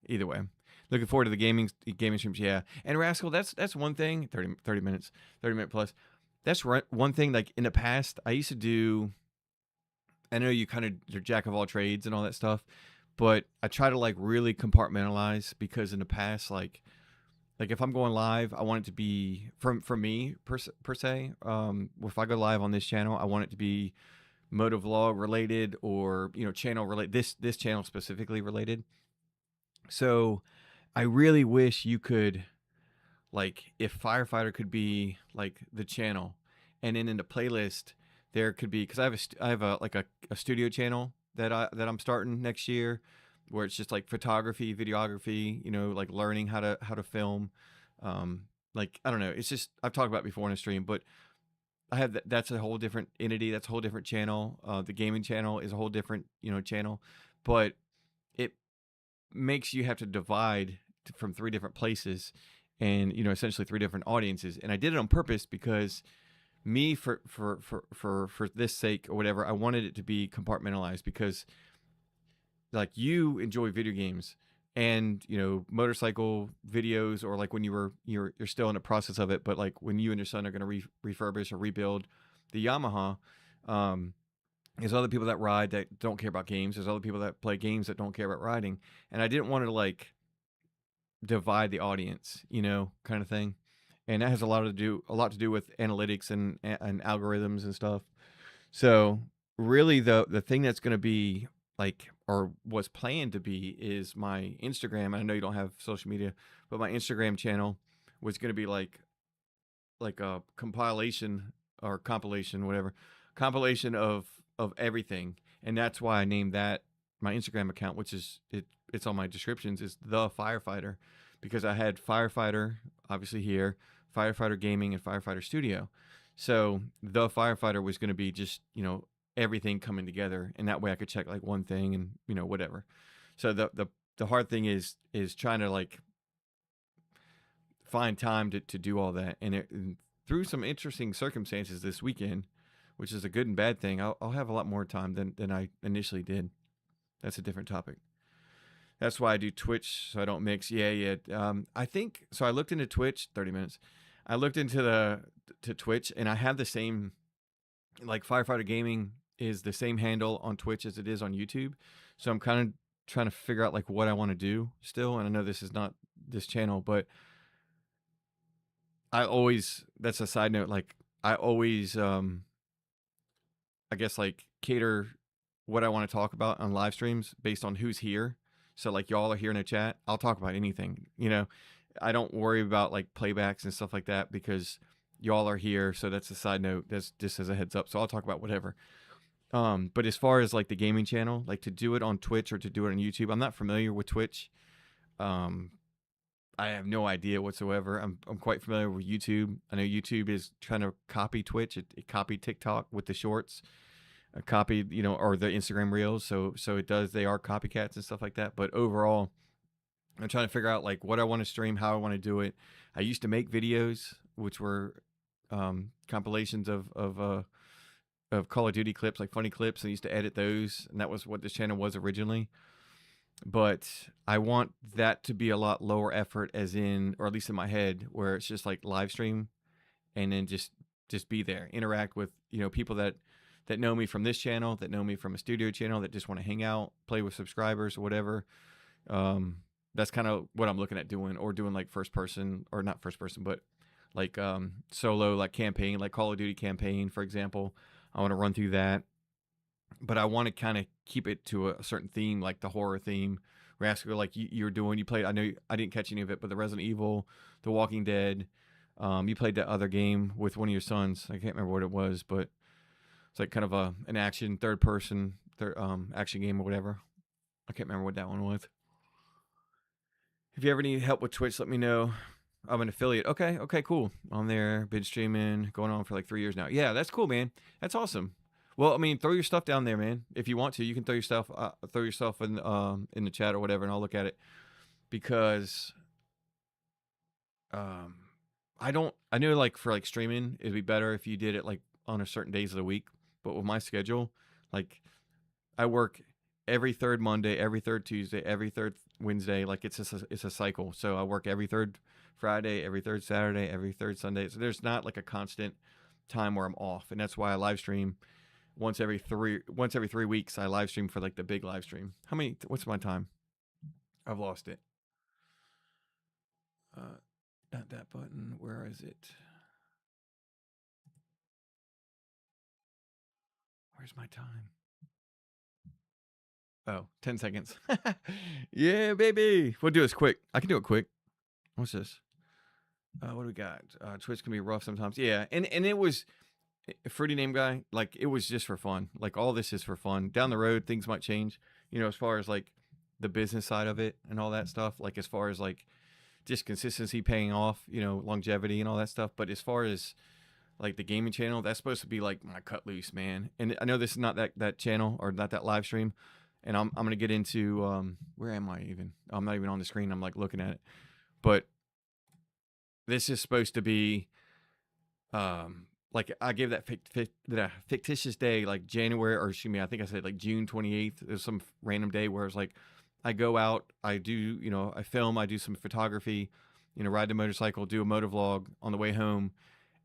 either way, looking forward to the gaming streams. Yeah, and Rascal, that's one thing. 30 minutes, 30-minute plus. That's one thing. Like in the past, I used to do. I know you kind of you're jack of all trades and all that stuff, but I try to like really compartmentalize because in the past, like if I'm going live, I want it to be for me per se. If I go live on this channel, I want it to be motovlog related or channel related. This channel specifically related. So I really wish you could like if Firefighter could be like the channel, and then in the playlist there could be because I have a studio channel that I'm starting next year, where it's just like photography, videography, like learning how to film. Like I don't know, it's just I've talked about it before in a stream, but I have that's a whole different entity. That's a whole different channel. The gaming channel is a whole different, channel, but it makes you have to divide from three different places, and essentially three different audiences. And I did it on purpose because me for this sake or whatever, I wanted it to be compartmentalized because like you enjoy video games and motorcycle videos, or like when you're still in the process of it, but like when you and your son are going to refurbish or rebuild the Yamaha. There's other people that ride that don't care about games. There's other people that play games that don't care about riding, and I didn't want to like divide the audience, kind of thing. And that has a lot to do with analytics and algorithms and stuff. So really the thing that's going to be like, or was planned to be, is my Instagram. I know you don't have social media, but my Instagram channel was going to be like a compilation or compilation, whatever, compilation of everything. And that's why I named that my Instagram account, which is it's on my descriptions, is the Firefighter, because I had Firefighter obviously here, Firefighter Gaming, and Firefighter Studio. So the Firefighter was going to be just everything coming together, and that way I could check like one thing and whatever. So the hard thing is trying to like find time to do all that, and through some interesting circumstances this weekend, which is a good and bad thing, I'll have a lot more time than I initially did. That's a different topic. That's why I do Twitch, so I don't mix. Yeah. I think so. I looked into Twitch, 30 minutes. I looked into to Twitch, and I have the same, like Firefighter Gaming is the same handle on Twitch as it is on YouTube. So I'm kind of trying to figure out like what I want to do still. And I know this is not this channel, but that's a side note. Like I always, I guess like cater what I want to talk about on live streams based on who's here. So like y'all are here in the chat, I'll talk about anything. I don't worry about like playbacks and stuff like that because y'all are here. So that's a side note. That's just as a heads up. So I'll talk about whatever. But as far as like the gaming channel, like to do it on Twitch or to do it on YouTube, I'm not familiar with Twitch. I have no idea whatsoever. I'm quite familiar with YouTube. I know YouTube is trying to copy Twitch. It copied TikTok with the shorts, copied or the Instagram reels. So it does. They are copycats and stuff like that. But overall, I'm trying to figure out like what I want to stream, how I want to do it. I used to make videos, which were compilations of Call of Duty clips, like funny clips. I used to edit those, and that was what this channel was originally. But I want that to be a lot lower effort, as in, or at least in my head, where it's just like live stream, and then just be there, interact with people that know me from this channel, that know me from a studio channel, that just want to hang out, play with subscribers or whatever. That's kind of what I'm looking at doing, or doing like first person, or not first person, but like solo, like campaign, like Call of Duty campaign, for example. I want to run through that, but I want to kind of keep it to a certain theme, like the horror theme. Rascal, like you're doing, you played. I know I didn't catch any of it, but the Resident Evil, The Walking Dead. You played that other game with one of your sons. I can't remember what it was, but it's like kind of an action third person action game or whatever. I can't remember what that one was. If you ever need help with Twitch, let me know. I'm an affiliate. Okay, cool. On there, been streaming, going on for like 3 years now. Yeah, that's cool, man. That's awesome. Well, I mean, throw your stuff down there, man. If you want to, you can throw yourself in the chat or whatever, and I'll look at it. Because I know like for like streaming, it'd be better if you did it like on a certain days of the week. But with my schedule, like I work every third Monday, every third Tuesday, every third Wednesday. Like it's a cycle. So I work every third Friday, every third Saturday, every third Sunday. So there's not like a constant time where I'm off, and that's why I live stream once every 3 weeks. I live stream for like the big live stream. What's my time? I've lost it. Not that button. Where is it? Where's my time? Oh, 10 seconds. Yeah, baby. We'll do this quick. I can do it quick. What's this? What do we got? Twitch can be rough sometimes. Yeah, and it was Fruity Name Guy. Like it was just for fun. Like all this is for fun. Down the road, things might change. As far as like the business side of it and all that stuff. Like as far as like just consistency paying off. Longevity and all that stuff. But as far as like the gaming channel, that's supposed to be like my cut loose, man. And I know this is not that channel or not that live stream. And I'm gonna get into where am I even? I'm not even on the screen. I'm like looking at it, but this is supposed to be like I gave that fictitious day like January, or excuse me, I think I said like June 28th. There's some random day where it's like I go out, I do, I film, I do some photography, ride the motorcycle, do a motor vlog on the way home,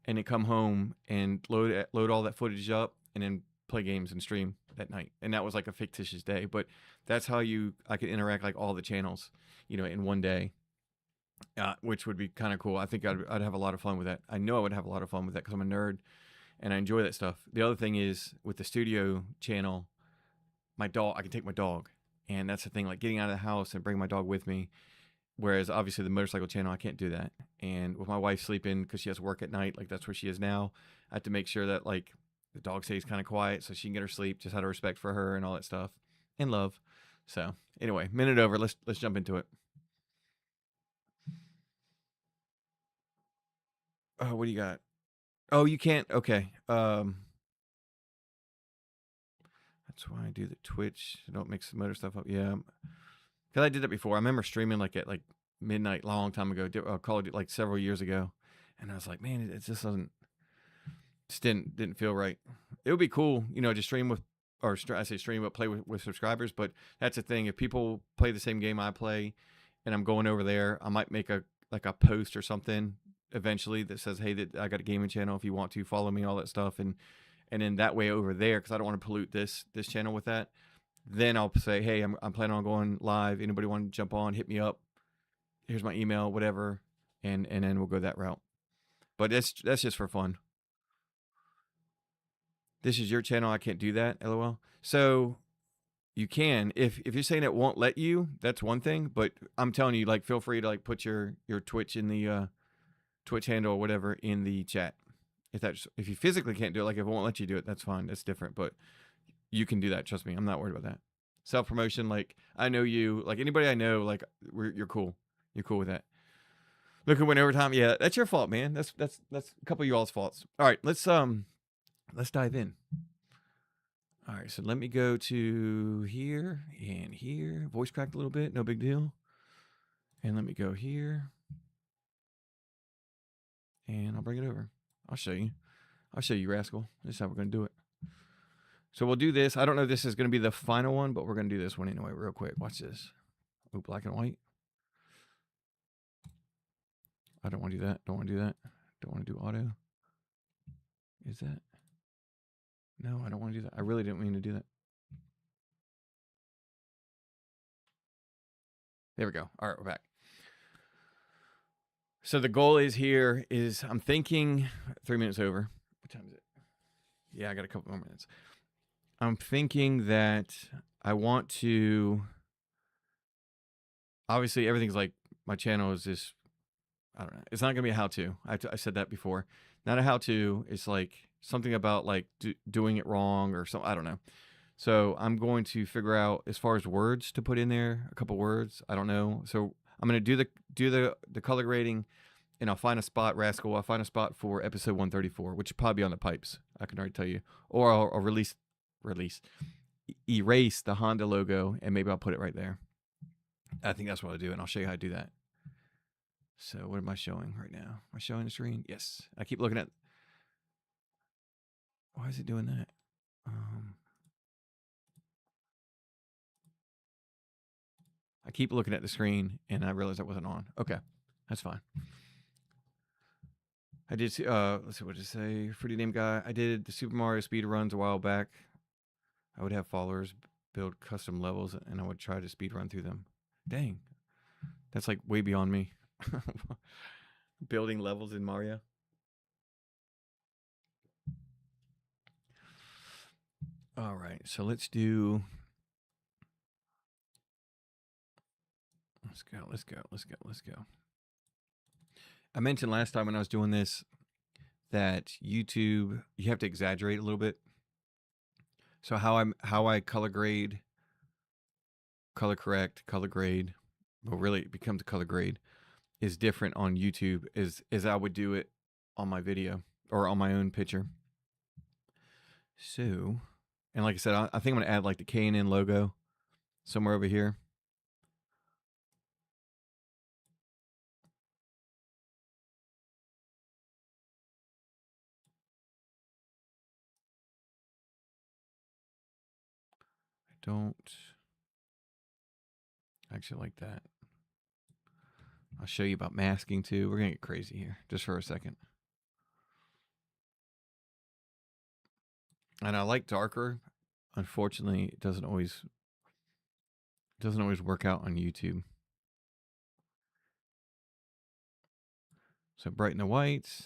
and then come home and load all that footage up, and then play games and stream at night. And that was like a fictitious day, but that's how I could interact like all the channels, in one day, which would be kind of cool. I think I'd have a lot of fun with that. I know I would have a lot of fun with that because I'm a nerd and I enjoy that stuff. The other thing is with the studio channel, my dog, I can take my dog, and that's the thing. Like getting out of the house and bring my dog with me. Whereas obviously the motorcycle channel, I can't do that. And with my wife sleeping because she has work at night, like that's where she is now, I have to make sure that like the dog stays kind of quiet so she can get her sleep. Just out of respect for her and all that stuff, and love. So anyway, minute over. Let's jump into it. Oh, what do you got? Oh, you can't. Okay. That's why I do the Twitch. I don't mix the motor stuff up. Yeah, because I did that before. I remember streaming like at like midnight, long time ago. Call it like several years ago, and I was like, man, it just doesn't, just didn't feel right. It would be cool, to stream with, or I say stream, but play with subscribers. But that's the thing. If people play the same game I play, and I'm going over there, I might make a post or something eventually that says, hey, that I got a gaming channel. If you want to follow me, all that stuff, and then that way over there, because I don't want to pollute this channel with that. Then I'll say, hey, I'm planning on going live. Anybody want to jump on? Hit me up. Here's my email, whatever, and then we'll go that route. But that's just for fun. This is your channel. I can't do that. LOL. So you can, if you're saying it won't let you, that's one thing. But I'm telling you, like, feel free to like put your Twitch in the Twitch handle or whatever in the chat. If you physically can't do it, like if it won't let you do it, that's fine. That's different. But you can do that. Trust me. I'm not worried about that. Self promotion, like I know you, like anybody I know, like you're cool. You're cool with that. Look at win overtime. Yeah, that's your fault, man. That's a couple of y'all's faults. All right, let's dive in. All right, so let me go to here and here. Voice cracked a little bit, no big deal. And let me go here. And I'll bring it over. I'll show you. Rascal. This is how we're going to do it. So we'll do this. I don't know if this is going to be the final one, but we're going to do this one anyway real quick. Watch this. Oh, black and white. I don't want to do that. Don't want to do that. Don't want to do auto. Is that? No, I don't want to do that. I really didn't mean to do that. There we go. All right, we're back. So the goal is I'm thinking 3 minutes over. What time is it? Yeah, I got a couple more minutes. I'm thinking that I want to, obviously everything's like, my channel is just, I don't know. It's not going to be a how-to. I said that before. Not a how-to. It's like something about like doing it wrong or something. I don't know. So I'm going to figure out as far as words to put in there, a couple words. I don't know. So I'm going to do the color grading, and I'll find a spot, Rascal. I'll find a spot for episode 134, which will probably be on the pipes. I can already tell you. Or I'll erase the Honda logo, and maybe I'll put it right there. I think that's what I'll do, and I'll show you how to do that. So what am I showing right now? Am I showing the screen? Yes. I keep looking at. Why is it doing that? I keep looking at the screen, and I realized I wasn't on. Okay, that's fine. I did. Let's see what to say. Fruity name guy. I did the Super Mario speed runs a while back. I would have followers build custom levels, and I would try to speed run through them. Dang, that's like way beyond me. Building levels in Mario. All right, so let's do. Let's go. I mentioned last time when I was doing this that YouTube, you have to exaggerate a little bit. So how I color grade, color correct, color grade, well, really it becomes color grade, is different on YouTube as I would do it on my video or on my own picture. So, and like I said, I think I'm gonna add like the K&N logo somewhere over here. I don't actually like that. I'll show you about masking too. We're gonna get crazy here just for a second. And I like darker. Unfortunately, it doesn't always work out on YouTube. So brighten the whites,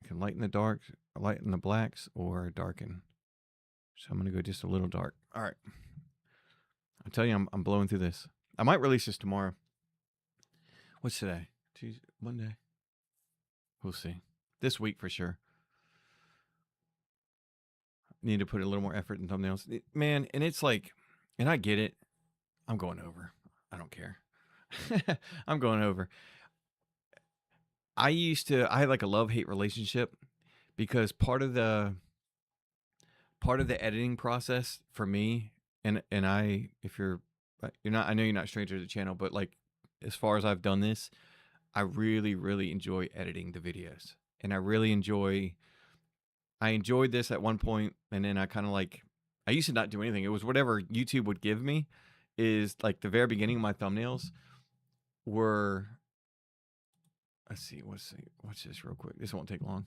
you can lighten the darks, lighten the blacks, or darken. So I'm gonna go just a little dark. All right. I tell you, I'm blowing through this. I might release this tomorrow. What's today? Tuesday, Monday. We'll see. This week for sure. Need to put a little more effort in thumbnails, man. And it's like, and I get it. I'm going over. I don't care. I'm going over. I had like a love-hate relationship because part of the editing process for me, and if you're not, I know you're not a stranger to the channel, but like as far as I've done this, I really, really enjoy editing the videos, and I enjoyed this at one point, and then I kind of like, I used to not do anything. It was whatever YouTube would give me. Is like the very beginning of my thumbnails were, let's see, watch this real quick. This won't take long.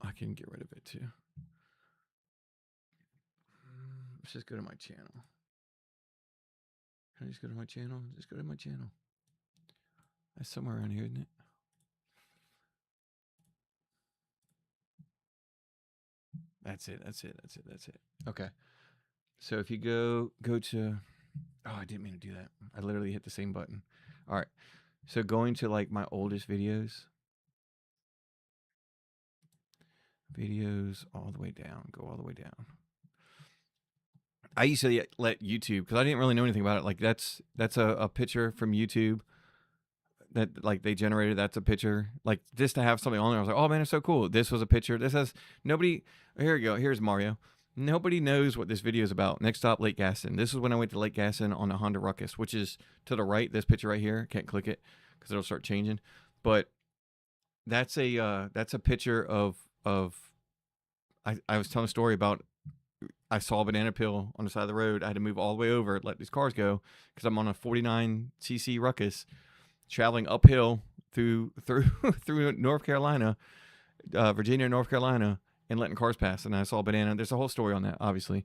I can get rid of it too. Let's just go to my channel. Can I just go to my channel? Just go to my channel. That's somewhere around here, isn't it? That's it. Okay. So if you go to, oh, I didn't mean to do that. I literally hit the same button. All right. So going to like my oldest videos all the way down, go all the way down. I used to let YouTube, because I didn't really know anything about it. Like that's a picture from YouTube that like they generated. That's a picture, like just to have something on there. I was like, oh man, it's so cool. This was a picture. This has nobody. Here we go. Here's Mario. Nobody knows what this video is about. Next stop, Lake Gaston. This is when I went to Lake Gaston on a Honda Ruckus, which is to the right. This picture right here. Can't click it because it'll start changing. But that's a picture of I was telling a story about, I saw a banana peel on the side of the road. I had to move all the way over, let these cars go, because I'm on a 49cc Ruckus, traveling uphill through North Carolina, Virginia, North Carolina, and letting cars pass. And I saw a banana. There's a whole story on that, obviously.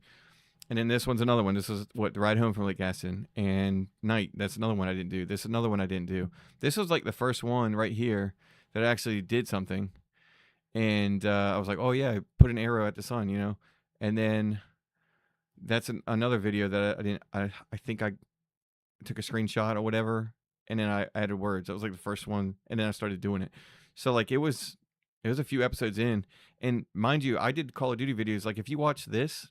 And then this one's another one. This is the ride home from Lake Gaston. And night, that's another one I didn't do. This is another one I didn't do. This was like the first one right here that actually did something. And I was like, oh yeah, put an arrow at the sun, you know. And then that's another video that I think I took a screenshot or whatever, and then I added words. That was like the first one, and then I started doing it. So like it was a few episodes in, and mind you, I did Call of Duty videos. Like if you watch this,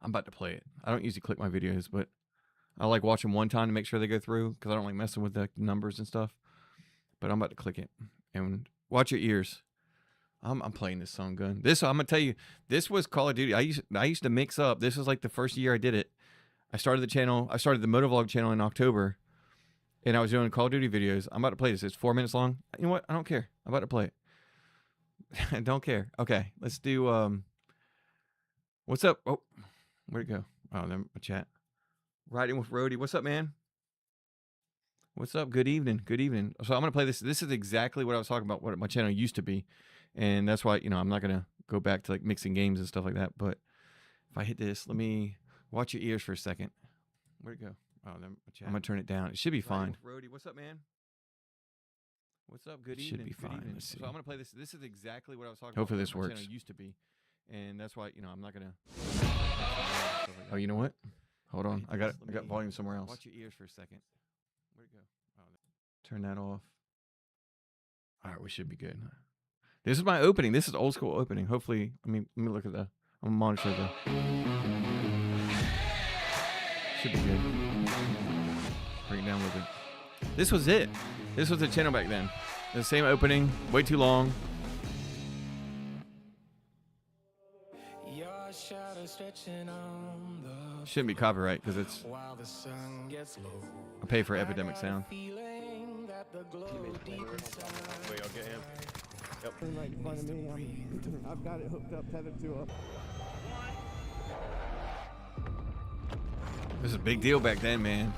I'm about to play it. I don't usually click my videos, but I like watch them one time to make sure they go through, because I don't like messing with the numbers and stuff. But I'm about to click it, and watch your ears. I'm playing this song gun. This, I'm gonna tell you, this was Call of Duty. I used to mix up. This was like the first year I did it. I started the channel. I started the motovlog channel in October, and I was doing Call of Duty videos. I'm about to play this. It's 4 minutes long. You know what? I don't care. I'm about to play it. I don't care. Okay, let's do. What's up? Oh, where'd it go? Oh, then my chat. Riding with Rody. What's up, man? What's up? Good evening. Good evening. So I'm gonna play this. This is exactly what I was talking about. What my channel used to be. And that's why, you know, I'm not going to go back to like mixing games and stuff like that. But if I hit this, let me watch your ears for a second. Where'd it go? Oh, I'm going to turn it down. It should be fine. Rody, what's up, man? What's up? Good evening. Should be fine. Let's see. So I'm going to play this. This is exactly what I was talking about. Hopefully this works. Channel used to be. And that's why, you know, I'm not going to. Oh, you know what? Hold on. I got volume somewhere else. Watch your ears for a second. Where'd it go? Oh, turn that off. All right, we should be good. This is my opening. This is old school opening. Hopefully, let me look at I'm gonna monitor should be good. Bring it down a little bit. This was it. This was the channel back then. The same opening, way too long. Shouldn't be copyright because it's I pay for Epidemic Sound. Wait, I'll get him. Yep. Right in front of me. I've got it hooked up, tethered to a. This is a big deal back then, man.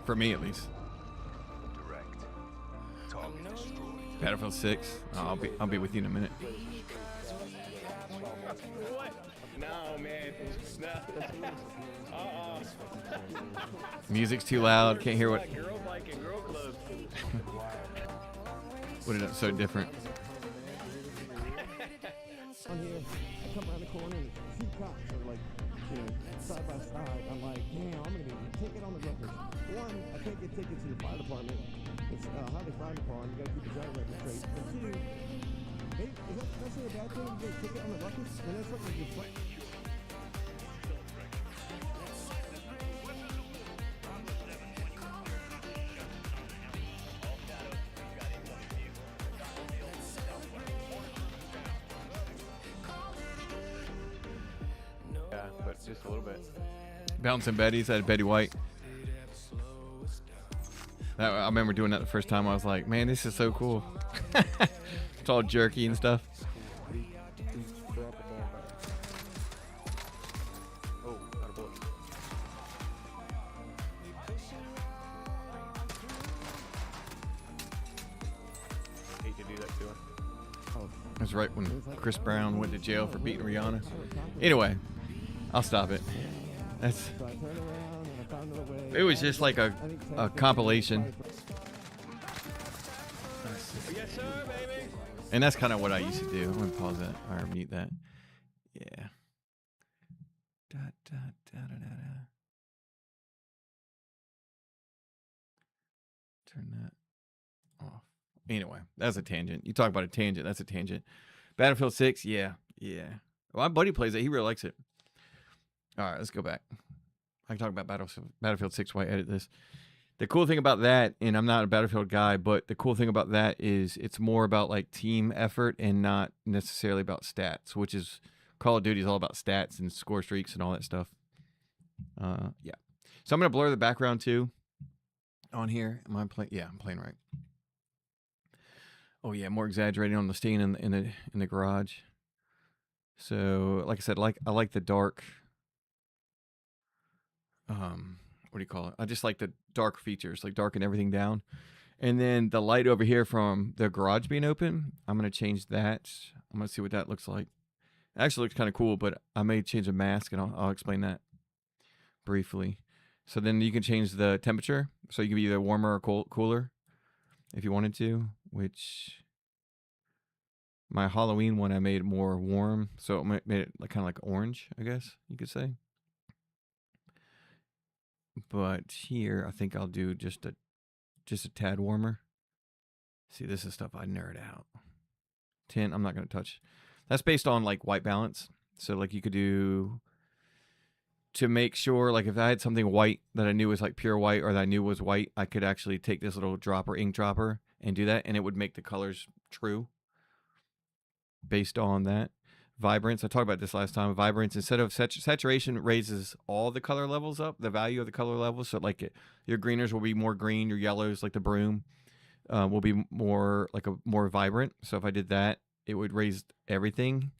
For me, at least. Battlefield 6. Oh, I'll be with you in a minute. What? No, man. No. Music's too loud. Can't hear what. Girl bike and girl club. What is it so different? On here, I come around the corner and two cops are like, side by side. I'm like, damn, I'm gonna get a ticket on the record. One, I can't get tickets to the fire department. It's highly frowned upon. You gotta keep the driver record straight. And two, hey, is that necessarily a bad thing to get a ticket on the record? And that's something you play. Yeah, but just a little bit. Bouncing Betty's had Betty White. I remember doing that the first time. I was like, man, this is so cool. It's all jerky and stuff. Oh, out of bullet. Hate to do that to her. That's right when Chris Brown went to jail for beating Rihanna. Anyway, I'll stop it. That's. So I turned around and I found another way. It was just like a compilation. Yes, sir, baby. And that's kind of what I used to do. I'm going to pause that or mute that. Yeah. Da, da, da, da, da, da. Turn that off. Anyway, that's a tangent. You talk about a tangent. That's a tangent. Battlefield 6. Yeah. Yeah. Well, my buddy plays it. He really likes it. All right, let's go back. I can talk about Battlefield 6 while I edit this. The cool thing about that, and I'm not a Battlefield guy, but the cool thing about that is it's more about like team effort and not necessarily about stats, which is Call of Duty is all about stats and score streaks and all that stuff. Yeah. So I'm going to blur the background too on here. Am I playing? Yeah, I'm playing right. Oh yeah, more exaggerating on the stain in the garage. So like I said, I like the dark. What do you call it? I just like the dark features, like darken everything down. And then the light over here from the garage being open, I'm going to change that. I'm going to see what that looks like. It actually looks kind of cool, but I may change the mask, and I'll explain that briefly. So then you can change the temperature. So you can be either warmer or cooler if you wanted to, which my Halloween one I made more warm. So it made it like, kind of like orange, I guess you could say. But here, I think I'll do just a tad warmer. See, this is stuff I nerd out. Tint, I'm not going to touch. That's based on like white balance. So like you could do to make sure, like if I had something white that I knew was like pure white or that I knew was white, I could actually take this little dropper, ink dropper, and do that, and it would make the colors true based on that. Vibrance, I talked about this last time. Vibrance, instead of saturation, raises all the color levels up, the value of the color levels. So like your greeners will be more green, your yellows like the broom will be more like more vibrant. So if I did that, it would raise everything.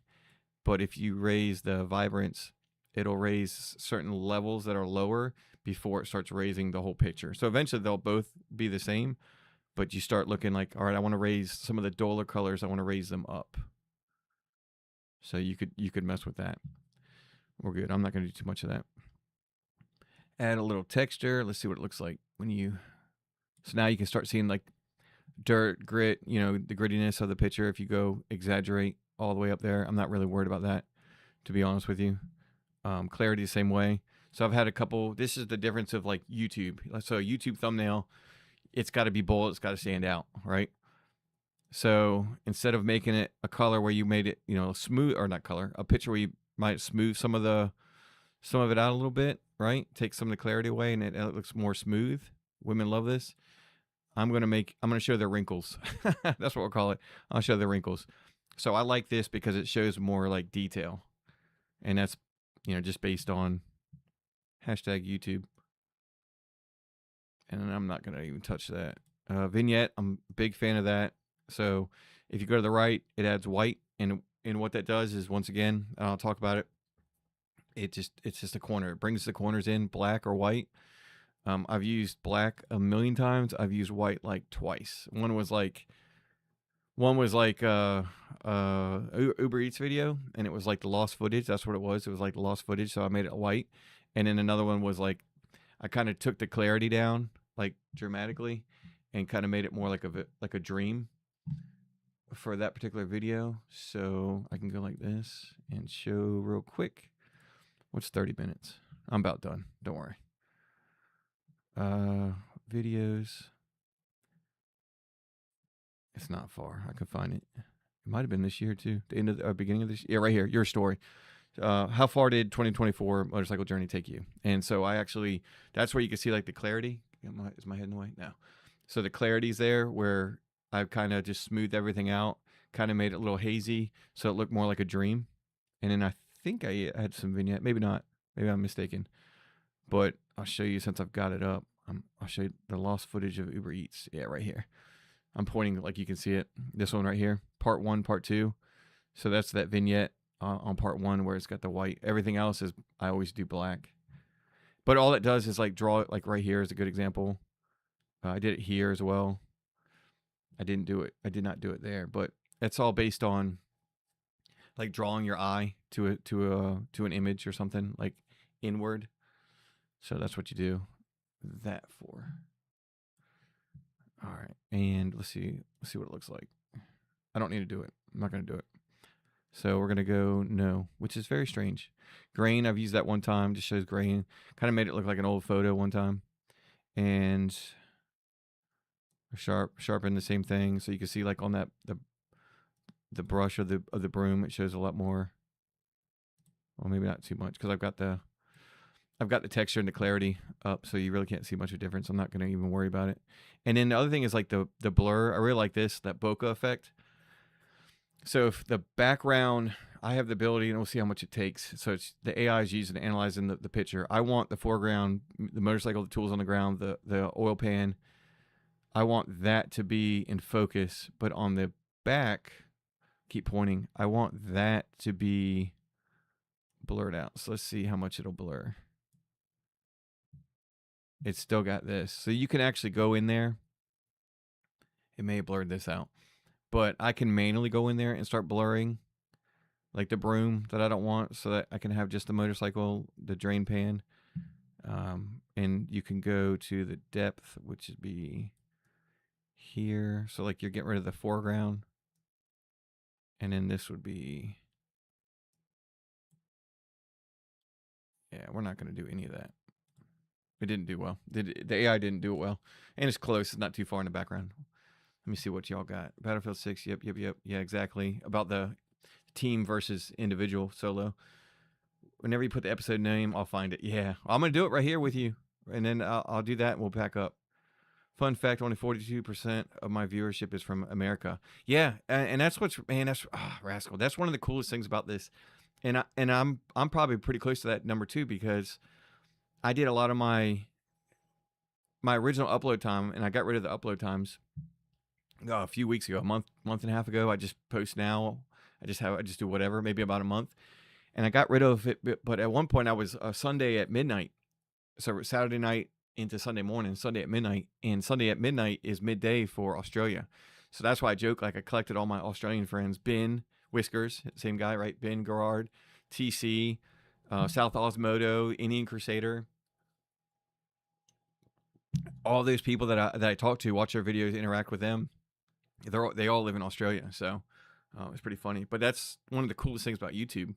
But if you raise the vibrance, it'll raise certain levels that are lower before it starts raising the whole picture. So eventually they'll both be the same, but you start looking like, all right, I want to raise some of the duller colors. I want to raise them up. So you could mess with that. We're good. I'm not going to do too much of that. Add a little texture. Let's see what it looks like when you. So now you can start seeing like dirt, grit, the grittiness of the picture. If you go exaggerate all the way up there, I'm not really worried about that, to be honest with you. Clarity the same way. So I've had a couple. This is the difference of like YouTube. So a YouTube thumbnail, it's got to be bold. It's got to stand out, right? So instead of making it a color where you made it, smooth, or not color, a picture where you might smooth some of it out a little bit, right? Take some of the clarity away, and it looks more smooth. Women love this. I'm gonna show the wrinkles. That's what we'll call it. I'll show the wrinkles. So I like this because it shows more like detail, and that's just based on #YouTube. And I'm not gonna even touch that. Vignette, I'm a big fan of that. So if you go to the right, it adds white, and what that does is, once again, I'll talk about it. It's just a corner. It brings the corners in black or white. I've used black a million times. I've used white like twice. One was like Uber Eats video, and it was like the lost footage. That's what it was. It was like the lost footage, so I made it white. And then another one was like I kind of took the clarity down like dramatically, and kind of made it more like a dream for that particular video. So I can go like this and show real quick. What's 30 minutes? I'm about done. Don't worry. Videos. It's not far. I could find it. It might have been this year too. The end of the beginning of this year. Yeah, right here. Your story. How far did 2024 motorcycle journey take you? And so that's where you can see like the clarity. Is my head in the way? No. So the clarity's there where I've kind of just smoothed everything out, kind of made it a little hazy so it looked more like a dream. And then I think I had some vignette. Maybe not. Maybe I'm mistaken. But I'll show you since I've got it up. I'll show you the lost footage of Uber Eats. Yeah, right here. I'm pointing like you can see it. This one right here. Part 1, Part 2. So that's that vignette on Part 1 where it's got the white. Everything else is, I always do black. But all it does is like draw it, like right here is a good example. I did it here as well. I did not do it there, but it's all based on like drawing your eye to an image or something like inward. So that's what you do that for. All right, and let's see what it looks like. I don't need to do it. I'm not going to do it. So we're going to go no, which is very strange. Grain, I've used that one time. Just shows grain. Kind of made it look like an old photo one time. And sharpen the same thing. So you can see like on that the brush of the broom, it shows a lot more. Well, maybe not too much because I've got the texture and the clarity up, so you really can't see much of a difference. I'm not going to even worry about it. And then the other thing is like the blur. I really like that bokeh effect. So if the background, I have the ability, and we'll see how much it takes. So it's the AI is using to analyzing the picture. I want the foreground, the motorcycle, the tools on the ground, the oil pan. I want that to be in focus, but on the back, keep pointing, I want that to be blurred out. So let's see how much it'll blur. It's still got this. So you can actually go in there. It may have blurred this out, but I can manually go in there and start blurring like the broom that I don't want, so that I can have just the motorcycle, the drain pan. And you can go to the depth, which would be here. So like you're getting rid of the foreground. And then this would be, yeah, we're not going to do any of that. It didn't do well. The AI didn't do it well. And it's close. It's not too far in the background. Let me see what y'all got. Battlefield 6. Yep. Yeah, exactly. About the team versus individual solo. Whenever you put the episode name, I'll find it. Yeah. I'm going to do it right here with you. And then I'll do that and we'll pack up. Fun fact, only 42% of my viewership is from America. Yeah. And that's rascal. That's one of the coolest things about this. And I'm probably pretty close to that number too, because I did a lot of my original upload time, and I got rid of the upload times a few weeks ago, a month and a half ago. I just post now. I just do whatever, maybe about a month, and I got rid of it. But at one point, I was Sunday at midnight, so Saturday night into Sunday morning, Sunday at midnight, and Sunday at midnight is midday for Australia. So that's why I joke, like I collected all my Australian friends. Ben Whiskers, same guy, right? Ben Gerard, TC. South Osmodo, Indian Crusader, all those people that I talk to, watch their videos, interact with them. They all live in Australia, so it's pretty funny. But that's one of the coolest things about YouTube.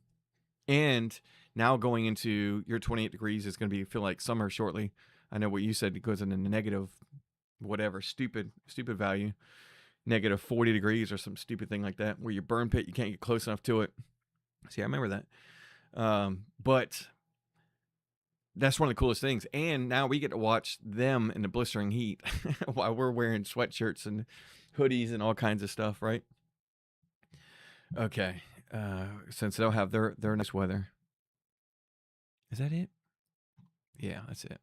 And now going into your 28 degrees is going to feel like summer shortly. I know what you said, it goes into the negative, whatever, stupid value, negative 40 degrees or some stupid thing like that, where your burn pit, you can't get close enough to it. See, I remember that. But that's one of the coolest things. And now we get to watch them in the blistering heat while we're wearing sweatshirts and hoodies and all kinds of stuff, right? Okay. Since they'll have their nice weather. Is that it? Yeah, that's it.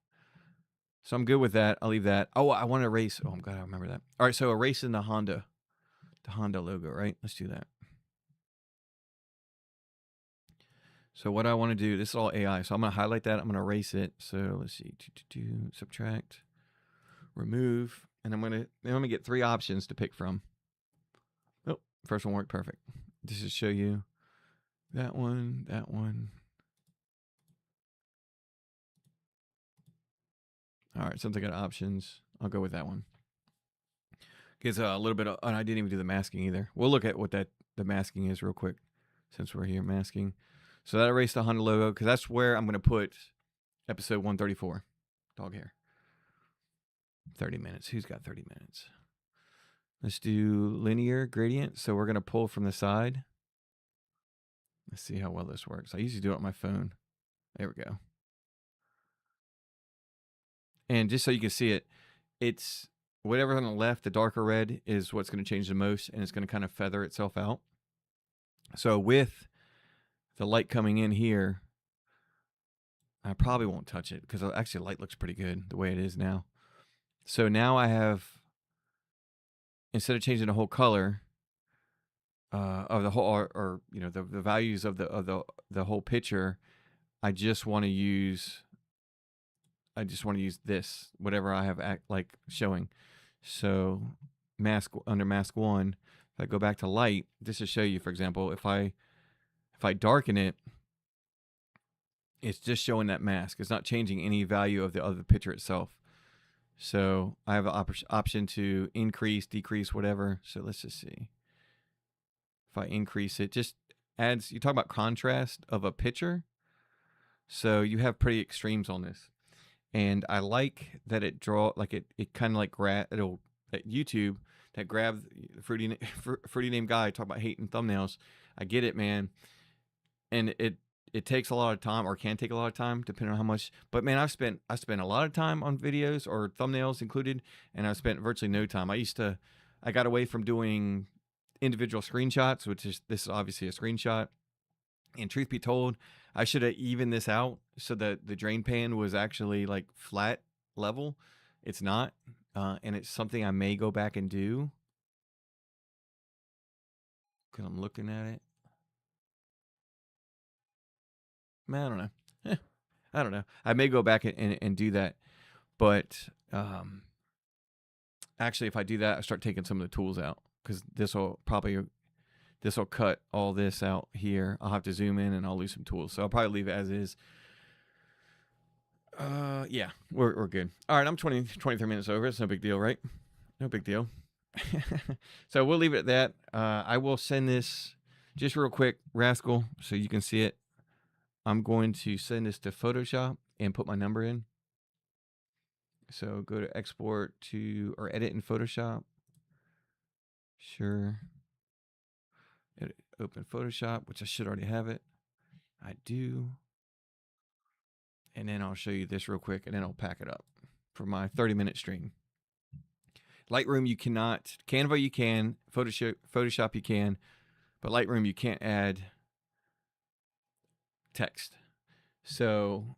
So I'm good with that. I'll leave that. Oh, I want to erase. Oh, I'm glad I remember that. All right, so erasing the Honda logo, right? Let's do that. So what I want to do, this is all AI. So I'm going to highlight that. I'm going to erase it. So let's see, subtract, remove, and I'm going to get 3 options to pick from. Oh, first one worked perfect. This is show you that one, that one. All right, since I got options, I'll go with that one. Gives a little bit of, and I didn't even do the masking either. We'll look at what the masking is real quick since we're here masking. So that erased the Honda logo because that's where I'm going to put episode 134, dog hair. 30 minutes. Who's got 30 minutes? Let's do linear gradient. So we're going to pull from the side. Let's see how well this works. I usually do it on my phone. There we go. And just so you can see it, it's whatever on the left, the darker red is what's going to change the most, and it's going to kind of feather itself out. So with the light coming in here, I probably won't touch it because actually the light looks pretty good the way it is now. So now I have, instead of changing the whole color of the whole, or you know, the values of the whole picture, I just want to use this, whatever I have like showing. So under mask 1, if I go back to light, this will show you, for example, if I darken it, it's just showing that mask. It's not changing any value of the picture itself. So I have an option to increase, decrease, whatever. So let's just see. If I increase it, just adds, you talk about contrast of a picture. So you have pretty extremes on this. And I like that it it kind of like it'll at YouTube that grab fruity name guy talk about hating thumbnails. I get it, man. And it takes a lot of time, or can take a lot of time, depending on how much. But man, I spent a lot of time on videos or thumbnails included, and I spent virtually no time. I got away from doing individual screenshots, this is obviously a screenshot. And truth be told, I should have evened this out so that the drain pan was actually like flat level. It's not, and it's something I may go back and do because I'm looking at it. Man, I don't know. I don't know. I may go back and do that, but actually, if I do that, I start taking some of the tools out because this will cut all this out here. I'll have to zoom in and I'll lose some tools. So I'll probably leave it as is. Yeah, we're good. All right, I'm 23 minutes over. It's no big deal, right? No big deal. So we'll leave it at that. I will send this just real quick, Rascal, so you can see it. I'm going to send this to Photoshop and put my number in. So go to export to, or edit in Photoshop. Sure. Open Photoshop, which I should already have it. I do. And then I'll show you this real quick, and then I'll pack it up for my 30-minute stream. Lightroom you cannot. Canva you can. Photoshop you can. But Lightroom you can't add text. So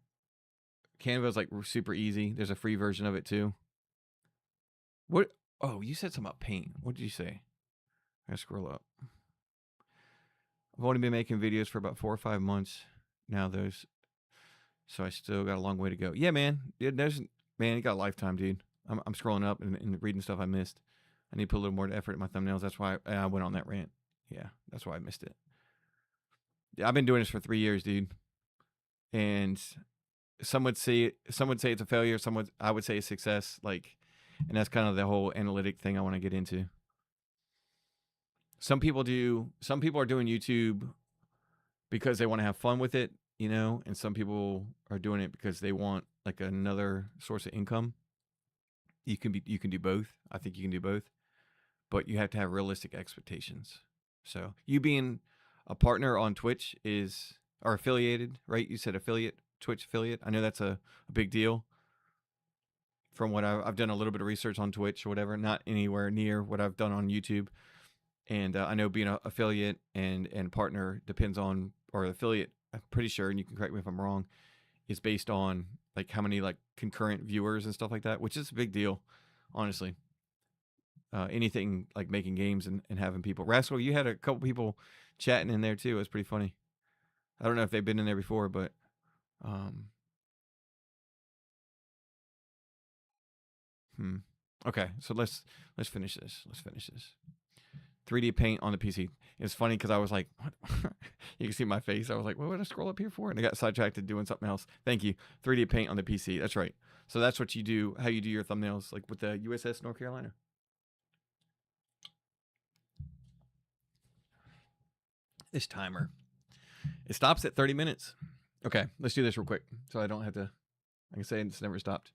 Canva is like super easy. There's a free version of it too. What? Oh, you said something about paint. What did you say? I gotta scroll up. I've only been making videos for about 4 or 5 months now. So I still got a long way to go. Yeah, man. You got a lifetime, dude. I'm scrolling up and reading stuff I missed. I need to put a little more effort in my thumbnails. That's why I went on that rant. Yeah, that's why I missed it. Yeah, I've been doing this for 3 years, dude. And some would say it's a failure. I would say a success. And that's kind of the whole analytic thing I want to get into. Some people are doing YouTube because they want to have fun with it, and some people are doing it because they want like another source of income. You can do both. I think you can do both, but you have to have expectations. So you being a partner on Twitch or affiliated, right? You said Twitch affiliate. I know that's a big deal. From what I've done a little bit of research on Twitch or whatever, not anywhere near what I've done on YouTube. And I know being an affiliate and partner depends on, or affiliate, I'm pretty sure, and you can correct me if I'm wrong, is based on like how many like concurrent viewers and stuff like that, which is a big deal, honestly. Anything like making games and having people. Rascal, you had a couple people chatting in there too. It was pretty funny. I don't know if they've been in there before, but um, okay. So let's finish this. Let's finish this. 3D Paint on the PC. It's funny because I was like, what? You can see my face. I was like, what would I scroll up here for? And I got sidetracked to doing something else. Thank you. 3D Paint on the PC. That's right. So that's what you do, how you do your thumbnails, like with the USS North Carolina. This timer. It stops at 30 minutes. Okay, let's do this real quick so I don't have to, I can say it's never stopped.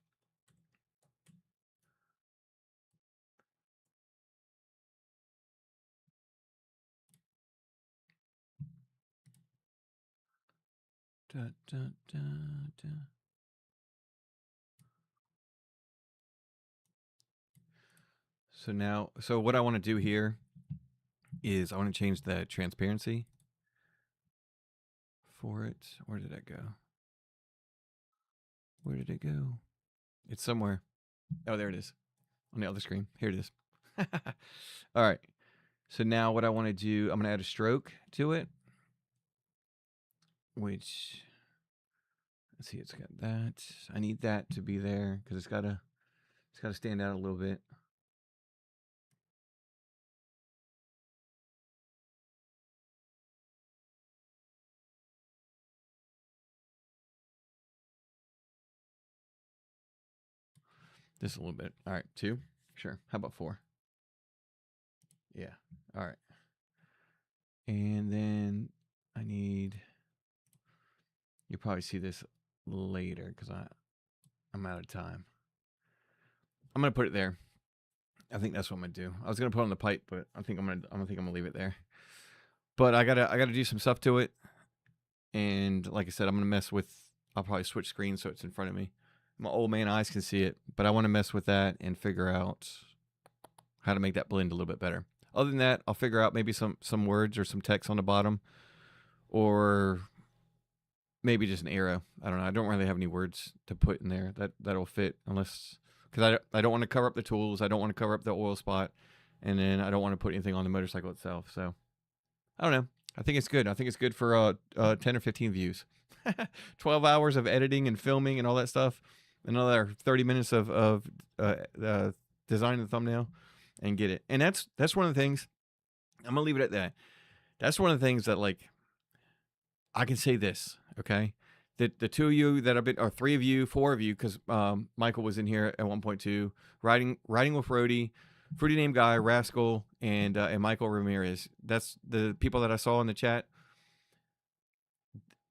Da, da, da, da. So now, so what I want to do here is I want to change the transparency for it. Where did that go? Where did it go? It's somewhere. Oh, there it is. On the other screen. Here it is. All right. So now what I want to do, I'm going to add a stroke to it. Which, let's see, it's got that. I need that to be there because it's got to stand out a little bit. Just a little bit. All right, 2. Sure. How about 4? Yeah. All right. And then I need, you'll probably see this later because I'm out of time. I'm gonna put it there. I think that's what I'm gonna do. I was gonna put it on the pipe, but I think I'm gonna leave it there. But I gotta do some stuff to it. And like I said, I'm gonna mess with, I'll probably switch screens so it's in front of me. My old man eyes can see it, but I want to mess with that and figure out how to make that blend a little bit better. Other than that, I'll figure out maybe some words or some text on the bottom, or maybe just an arrow. I don't know. I don't really have any words to put in there that'll fit, unless, because I don't want to cover up the tools. I don't want to cover up the oil spot, and then I don't want to put anything on the motorcycle itself. So I don't know. I think it's good. I think it's good for 10 or 15 views. 12 hours of editing and filming and all that stuff. Another 30 minutes of designing the thumbnail and get it. And that's one of the things. I'm gonna leave it at that. That's one of the things that, like, I can say this, okay? That the 2 of you that have been, or 3 of you, 4 of you, because Michael was in here at 1.2, riding with Rody, Fruity Name Guy, Rascal, and Michael Ramirez. That's the people that I saw in the chat.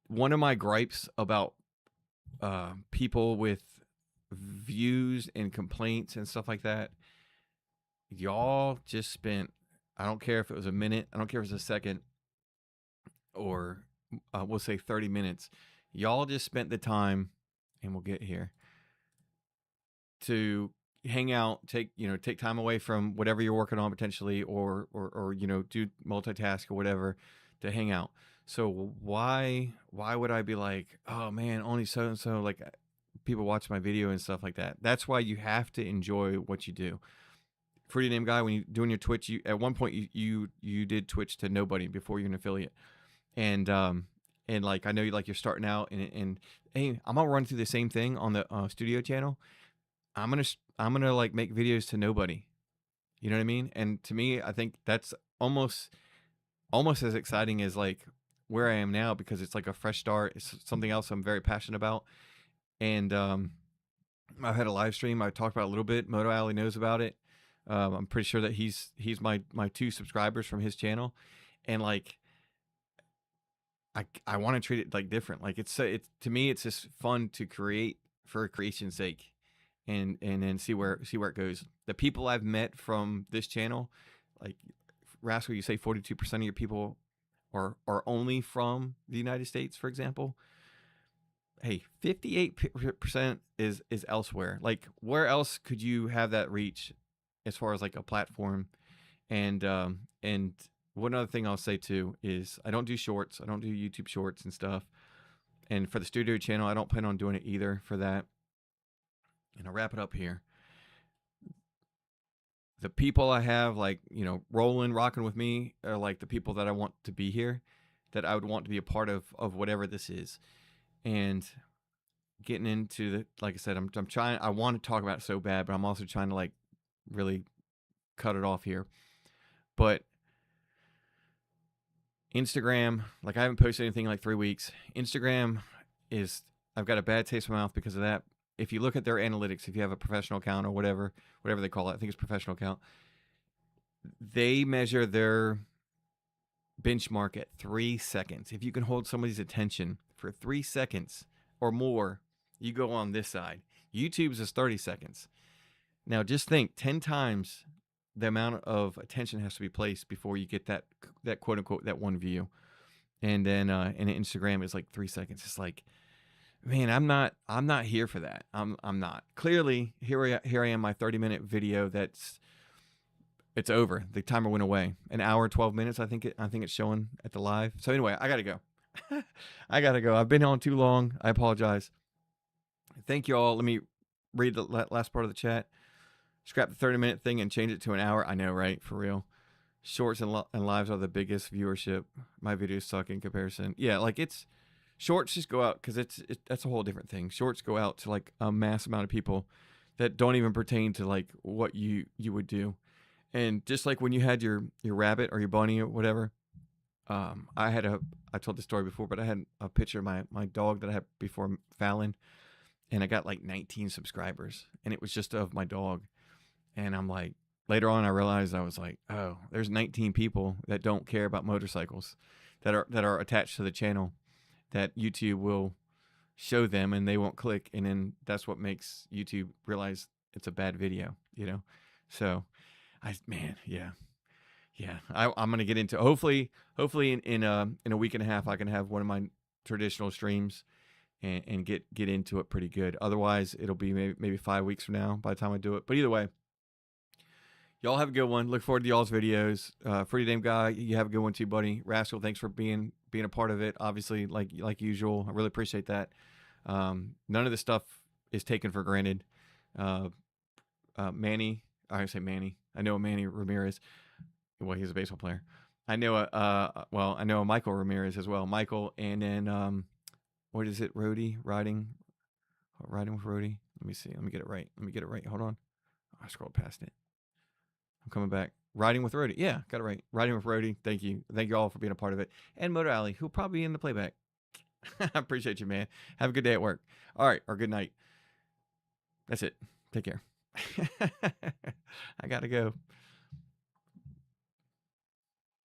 One of my gripes about people with views and complaints and stuff like that, y'all just spent, I don't care if it was a minute, I don't care if it was a second, or we'll say 30 minutes. Y'all just spent the time, and we'll get here, to hang out, take time away from whatever you're working on potentially, or do multitask or whatever to hang out. So why would I be like, oh man, only so and so, like, people watch my video and stuff like that? That's why you have to enjoy what you do. Fruity Name Guy, when you're doing your Twitch, you at one point you did Twitch to nobody before you're an affiliate, and like, I know you're starting out, and hey, I'm gonna run through the same thing on the studio channel. I'm gonna like make videos to nobody. You know what I mean? And to me, I think that's almost as exciting as like where I am now, because it's like a fresh start. It's something else I'm very passionate about. And I've had a live stream. I talked about it a little bit. Moto Alley knows about it. I'm pretty sure that he's my 2 subscribers from his channel, and like, I want to treat it like different. Like, it's to me, it's just fun to create for creation's sake, and then see where it goes. The people I've met from this channel, like Rascal, you say 42% of your people are only from the United States, for example. Hey, 58% is elsewhere. Like, where else could you have that reach as far as like a platform And one other thing I'll say too is I don't do shorts. I don't do YouTube shorts and stuff. And for the studio channel, I don't plan on doing it either for that. And I'll wrap it up here. The people I have, like, rolling, rocking with me, are like the people that I want to be here, that I would want to be a part of whatever this is. And getting into the, like I said, I'm trying, I want to talk about it so bad, but I'm also trying to like really cut it off here. But Instagram, like I haven't posted anything in like 3 weeks. Instagram is, I've got a bad taste in my mouth because of that. If you look at their analytics, if you have a professional account or whatever they call it, I think it's professional account, they measure their benchmark at 3 seconds. If you can hold somebody's attention for 3 seconds or more, you go on this side. YouTube's is 30 seconds. Now just think 10 times the amount of attention has to be placed before you get that quote unquote that one view. And then and Instagram is like 3 seconds. It's like, man, I'm not here for that. I'm not. Clearly, here I am, my 30-minute video it's over. The timer went away. An hour, 12 minutes, I think it's showing at the live. So anyway, I got to go. I got to go. I've been on too long. I apologize. Thank you all. Let me read the last part of the chat. Scrap the 30-minute thing and change it to an hour. I know, right? For real. Shorts and lives are the biggest viewership. My videos suck in comparison. Yeah, like it's shorts just go out because that's a whole different thing. Shorts go out to like a mass amount of people that don't even pertain to like what you would do. And just like when you had your rabbit or your bunny or whatever, I told this story before, but I had a picture of my dog that I had before Fallon, and I got like 19 subscribers, and it was just of my dog. And I'm like, later on, I realized, I was like, oh, there's 19 people that don't care about motorcycles that are attached to the channel that YouTube will show them and they won't click. And then that's what makes YouTube realize it's a bad video, So I'm going to get into, hopefully in a week and a half, I can have one of my traditional streams and get into it pretty good. Otherwise, it'll be maybe 5 weeks from now by the time I do it. But either way, y'all have a good one. Look forward to y'all's videos. Pretty damn guy, you have a good one too, buddy. Rascal, thanks for being a part of it. Obviously, like usual, I really appreciate that. None of this stuff is taken for granted. Manny, I say Manny. I know a Manny Ramirez. Well, he's a baseball player. I know a Michael Ramirez as well. Michael, and then what is it? Rody, riding with Rody. Let me see. Let me get it right. Hold on. I scrolled past it. I'm coming back. Riding with Rody. Yeah, got it right. Riding with Rody. Thank you. Thank you all for being a part of it. And Motor Alley, who'll probably be in the playback. I appreciate you, man. Have a good day at work. All right, or good night. That's it. Take care. I gotta go.